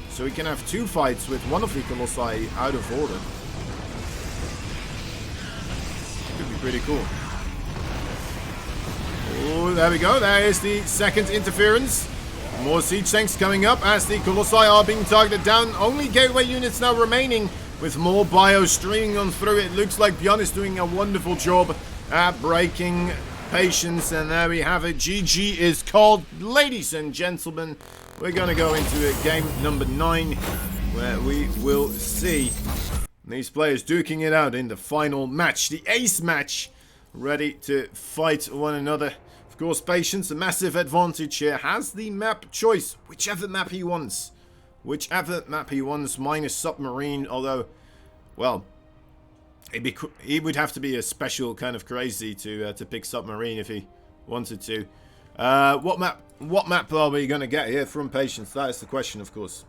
So he can have 2 fights with one of the Colossi out of order. Could be pretty cool. Oh, there we go. There is the second interference. More siege tanks coming up as the Colossi are being targeted down. Only gateway units now remaining with more bio streaming on through. It looks like BYUN is doing a wonderful job at breaking patience, and there we have it. GG is called. Ladies and gentlemen, we're going to go into game number 9, where we will see these players duking it out in the final match, the ace match, ready to fight one another. Of course, Patience, a massive advantage here, has the map choice, whichever map he wants. Whichever map he wants, minus submarine, although, well, he would have to be a special kind of crazy to pick submarine if he wanted to. What map are we going to get here from Patience? That is the question, of course.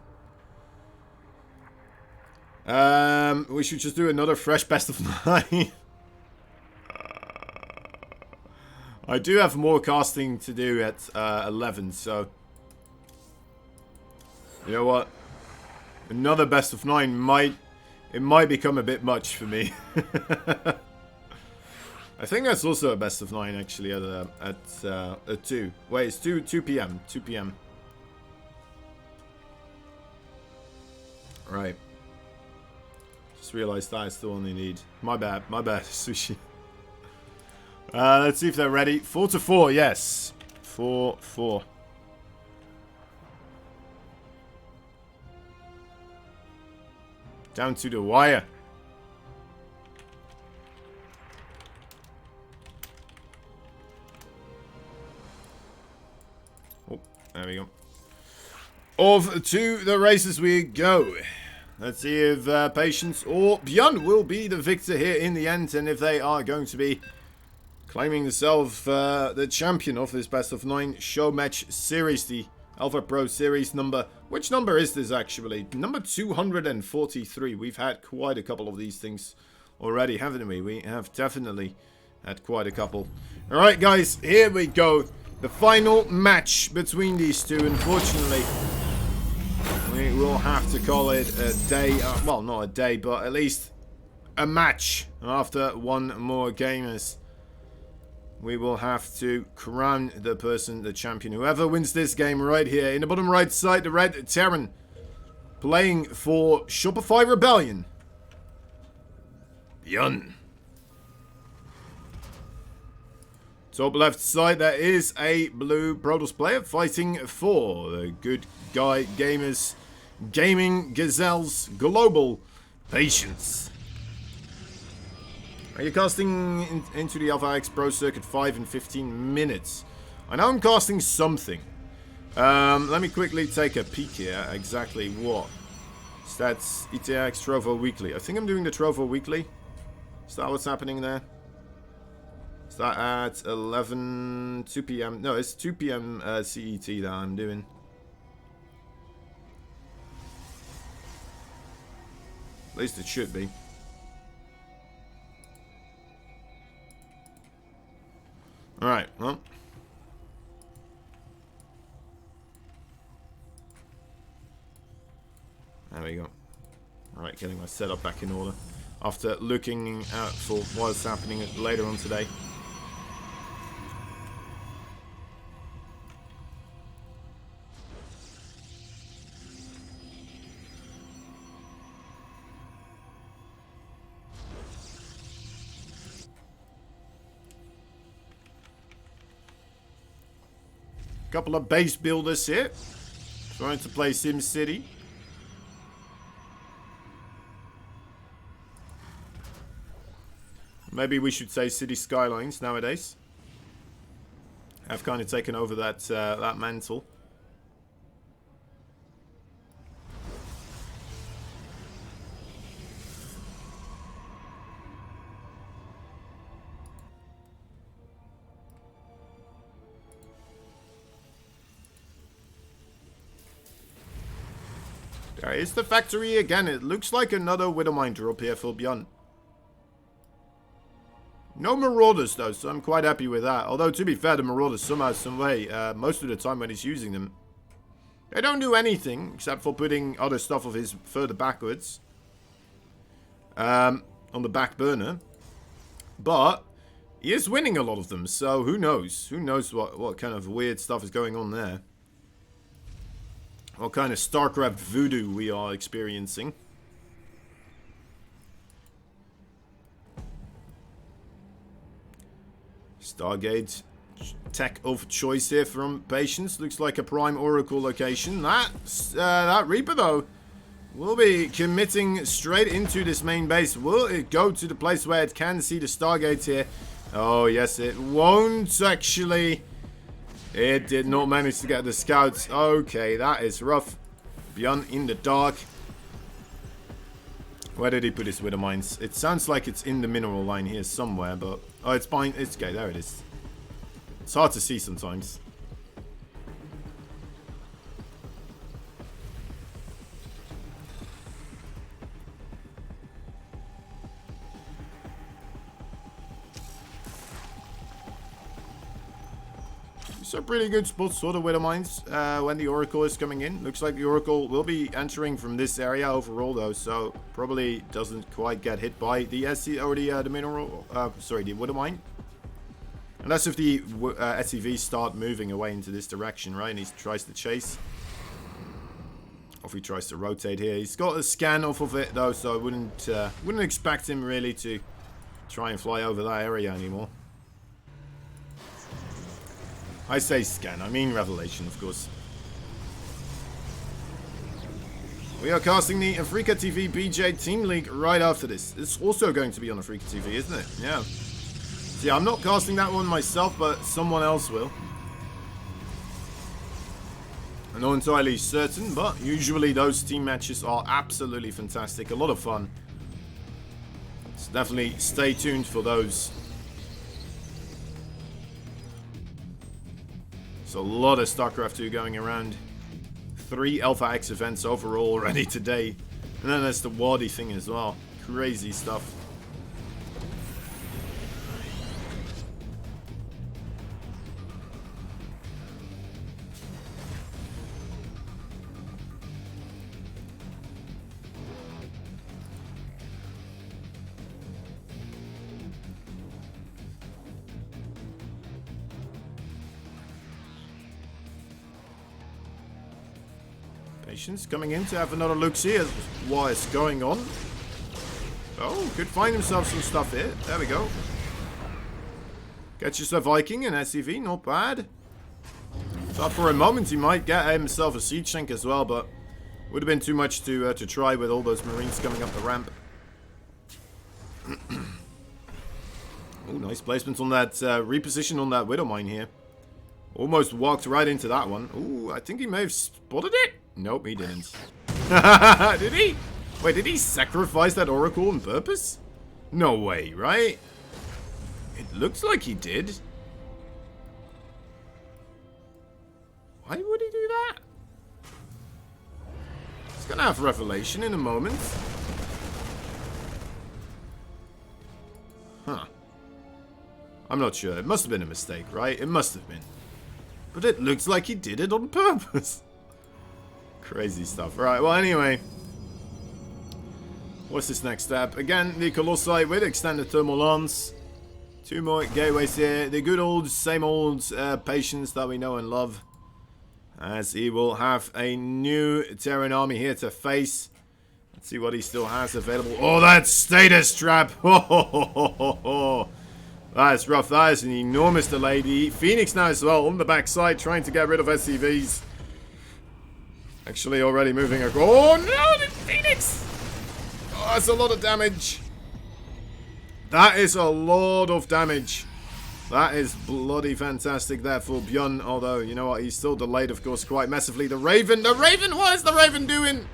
We should just do another fresh best of 9. I do have more casting to do at 11, so you know what? Another best of 9 might become a bit much for me. I think that's also a best of 9 actually at 2. Wait, it's 2 p.m. 2 p.m. Right. Just realized that I still only need. My bad, sushi. Let's see if they're ready. 4-4, yes. 4-4. Down to the wire. Oh, there we go. Off to the races we go. Let's see if Patience or BYUN will be the victor here in the end, and if they are going to be claiming themselves the champion of this best of 9 show match series, the Alpha Pro series number. Which number is this actually? Number 243. We've had quite a couple of these things already, haven't we? We have definitely had quite a couple. Alright guys, here we go. The final match between these two. Unfortunately, we will have to call it a day. Well, not a day, but at least a match after one more game. As we will have to crown the person the champion. Whoever wins this game right here. In the bottom right side, the Red Terran playing for Shopify Rebellion. BYUN. Top left side, there is a blue Protoss player fighting for the Good Guy Gamers Gaming Gazelles Global Patience. Are you casting into the Alpha X Pro Circuit 5 in 15 minutes? I know I'm casting something. Let me quickly take a peek here. Exactly what? Stats ETX Trovo Weekly. I think I'm doing the Trovo Weekly. Is that what's happening there? Is that at 2 p.m.? No, it's 2 p.m. CET that I'm doing. At least it should be. Alright, well. There we go. Alright, getting my setup back in order. After looking out for what's happening later on today. Couple of base builders here. Trying to play SimCity. Maybe we should say City Skylines nowadays. I've kind of taken over that that mantle. There is the factory again. It looks like another Widowmine drop here for BYUN. No Marauders though, so I'm quite happy with that. Although, to be fair, the Marauders somehow, some way, most of the time when he's using them, they don't do anything except for putting other stuff of his further backwards. On the back burner. But he is winning a lot of them, so who knows? Who knows what kind of weird stuff is going on there. What kind of StarCraft voodoo we are experiencing. Stargate tech of choice here from Patience. Looks like a prime Oracle location. That Reaper, though, will be committing straight into this main base. Will it go to the place where it can see the Stargate here? Oh, yes, it won't, actually. It did not manage to get the scouts. Okay, that is rough. BYUN in the dark. Where did he put his Wither Mines? It sounds like it's in the mineral line here somewhere, but... Oh, it's fine. It's okay. There it is. It's hard to see sometimes. It's a pretty good spot, sort of, Wither Mines, when the Oracle is coming in. Looks like the Oracle will be entering from this area overall, though, so probably doesn't quite get hit by the SC or the mineral. Sorry, the Wither Mine. Unless if the SCVs start moving away into this direction, right? And he tries to chase. Or if he tries to rotate here. He's got a scan off of it, though, so I wouldn't expect him really to try and fly over that area anymore. I say scan, I mean revelation, of course. We are casting the Afrika TV BJ Team League right after this. It's also going to be on Afrika TV, isn't it? Yeah. So yeah, I'm not casting that one myself, but someone else will. I'm not entirely certain, but usually those team matches are absolutely fantastic. A lot of fun. So definitely stay tuned for those. There's a lot of StarCraft 2 going around. 3 Alpha X events overall already today. And then there's the Wadi thing as well. Crazy stuff. Patience coming in to have another look-see at what is going on. Oh, could find himself some stuff here. There we go. Get yourself Viking and SCV, not bad. Thought for a moment he might get himself a siege tank as well, but would have been too much to try with all those Marines coming up the ramp. Oh, nice placement on that reposition on that Widow Mine here. Almost walked right into that one. Ooh, I think he may have spotted it. Nope, he didn't. Did he? Wait, did he sacrifice that Oracle on purpose? No way, right? It looks like he did. Why would he do that? He's gonna have revelation in a moment. Huh. I'm not sure. It must have been a mistake, right? It must have been. But it looks like he did it on purpose. Crazy stuff. Right, well, anyway. What's this next step? Again, the Colossi with extended thermal lance. 2 more gateways here. The good old, same old Patience that we know and love. As he will have a new Terran army here to face. Let's see what he still has available. Oh, that status trap! That is rough. That is an enormous delay. The Phoenix now as well on the backside trying to get rid of SCVs. Actually already moving across. Oh no, the Phoenix! Oh, that's a lot of damage. That is a lot of damage. That is bloody fantastic there for BYUN. Although, you know what, he's still delayed, of course, quite massively. The Raven! What is the Raven doing?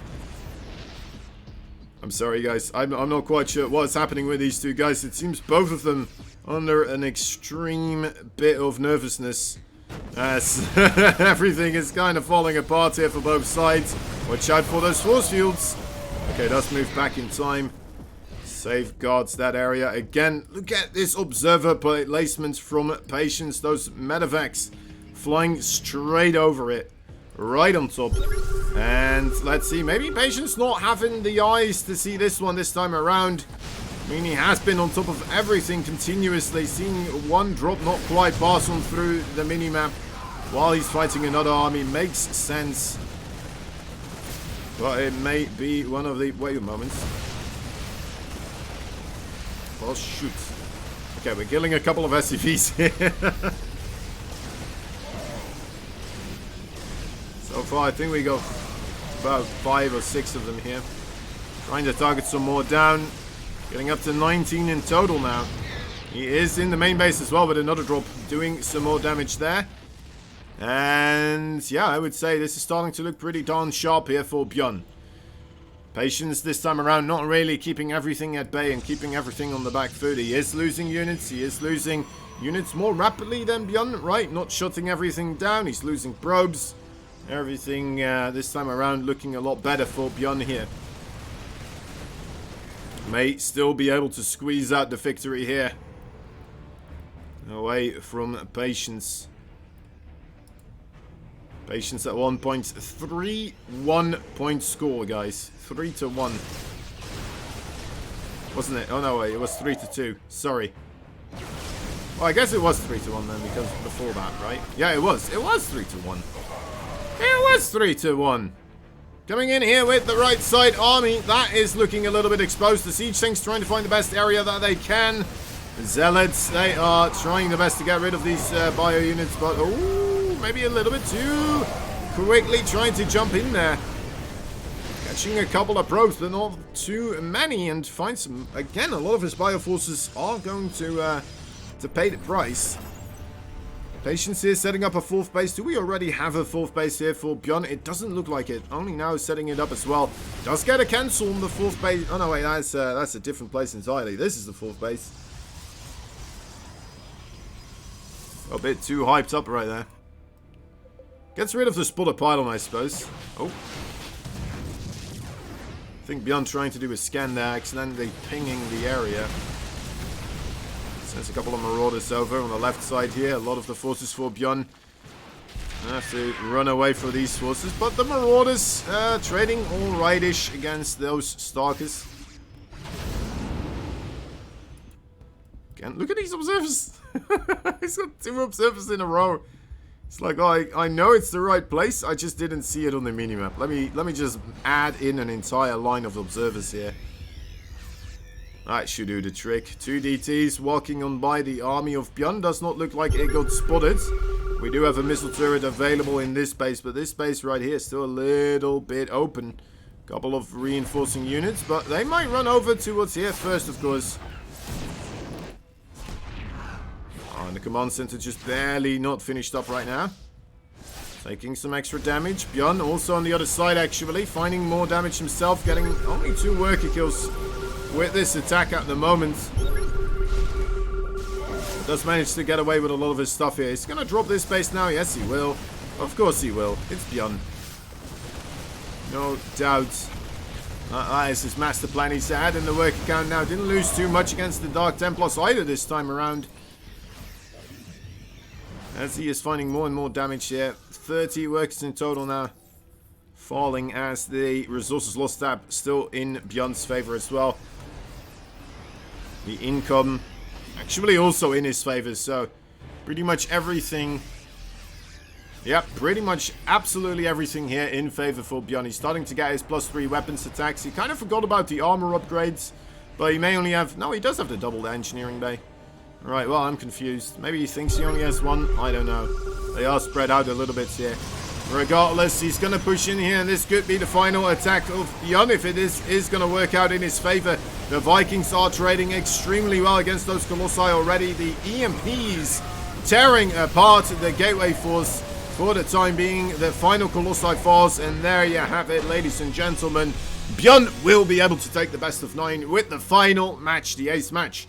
I'm sorry, guys. I'm not quite sure what's happening with these two guys. It seems both of them under an extreme bit of nervousness. As everything is kind of falling apart here for both sides. Watch out for those force fields. Okay, let's move back in time. Safeguards that area. Again, look at this observer placement from Patience. Those medevacs flying straight over it. Right on top. And let's see, maybe Patience not having the eyes to see this one this time around. I mean, he has been on top of everything continuously, seeing one drop not quite pass on through the minimap while he's fighting another army. Makes sense. But it may be one of the... Wait a moment. Oh, shoot. Okay, we're killing a couple of SCVs here. So far, I think we got about 5 or 6 of them here. Trying to target some more down. Getting up to 19 in total now. He is in the main base as well with another drop, doing some more damage there. And yeah, I would say this is starting to look pretty darn sharp here for BYUN. Patience this time around, not really keeping everything at bay and keeping everything on the back foot. He is losing units. He is losing units more rapidly than BYUN, right? Not shutting everything down. He's losing probes. Everything this time around looking a lot better for BYUN here. May still be able to squeeze out the victory here. Away from Patience. Patience at 1.3, 1 point score, guys. 3-1. Wasn't it? Oh no, wait, it was 3-2. Sorry. Well, I guess it was 3-1 then, because before that, right? Yeah, it was. It was 3-1. It was 3-1. Coming in here with the right side army. That is looking a little bit exposed. The siege tanks trying to find the best area that they can. Zealots, they are trying the best to get rid of these bio units, but oh, maybe a little bit too quickly trying to jump in there. Catching a couple of probes, but not too many, and find some, again, a lot of his bio forces are going to pay the price. Patience here setting up a 4th base. Do we already have a 4th base here for BYUN? It doesn't look like it. Only now setting it up as well. Does get a cancel on the 4th base. Oh no, wait, that's a different place entirely. This is the 4th base. A bit too hyped up right there. Gets rid of the spotter pylon, I suppose. Oh. I think BYUN trying to do a scan there, accidentally pinging the area. Sends a couple of marauders over on the left side here. A lot of the forces for BYUN have to run away from these forces. But the marauders trading alright-ish against those stalkers. Again, look at these observers. He's got 2 observers in a row. It's like, oh, I know it's the right place. I just didn't see it on the minimap. Let me just add in an entire line of observers here. That should do the trick. 2 DTs walking on by the army of BYUN. Does not look like it got spotted. We do have a missile turret available in this base, but this base right here is still a little bit open. Couple of reinforcing units, but they might run over to what's here first, of course. Oh, and the command center just barely not finished up right now. Taking some extra damage. BYUN also on the other side, actually. Finding more damage himself. Getting only 2 worker kills with this attack at the moment. Does manage to get away with a lot of his stuff here. He's going to drop this base now. Yes, he will. Of course he will. It's BYUN. No doubt. That is his master plan he's had in the work account now. Didn't lose too much against the Dark Templars either this time around. As he is finding more and more damage here. 30 workers in total now. Falling as the resources lost tab still in BYUN's favor as well. The income actually also in his favor. So pretty much everything. Yep, pretty much absolutely everything here in favor for BYUN. He's starting to get his +3 weapons attacks. He kind of forgot about the armor upgrades. But he may only have... No, he does have the double engineering bay. Right, well, I'm confused. Maybe he thinks he only has 1. I don't know. They are spread out a little bit here. Regardless, he's going to push in here, and this could be the final attack of BYUN if it is going to work out in his favor. The Vikings are trading extremely well against those Colossi already. The EMPs tearing apart the Gateway Force for the time being. The final Colossi falls, and there you have it, ladies and gentlemen. BYUN will be able to take the best of 9 with the final match, the ace match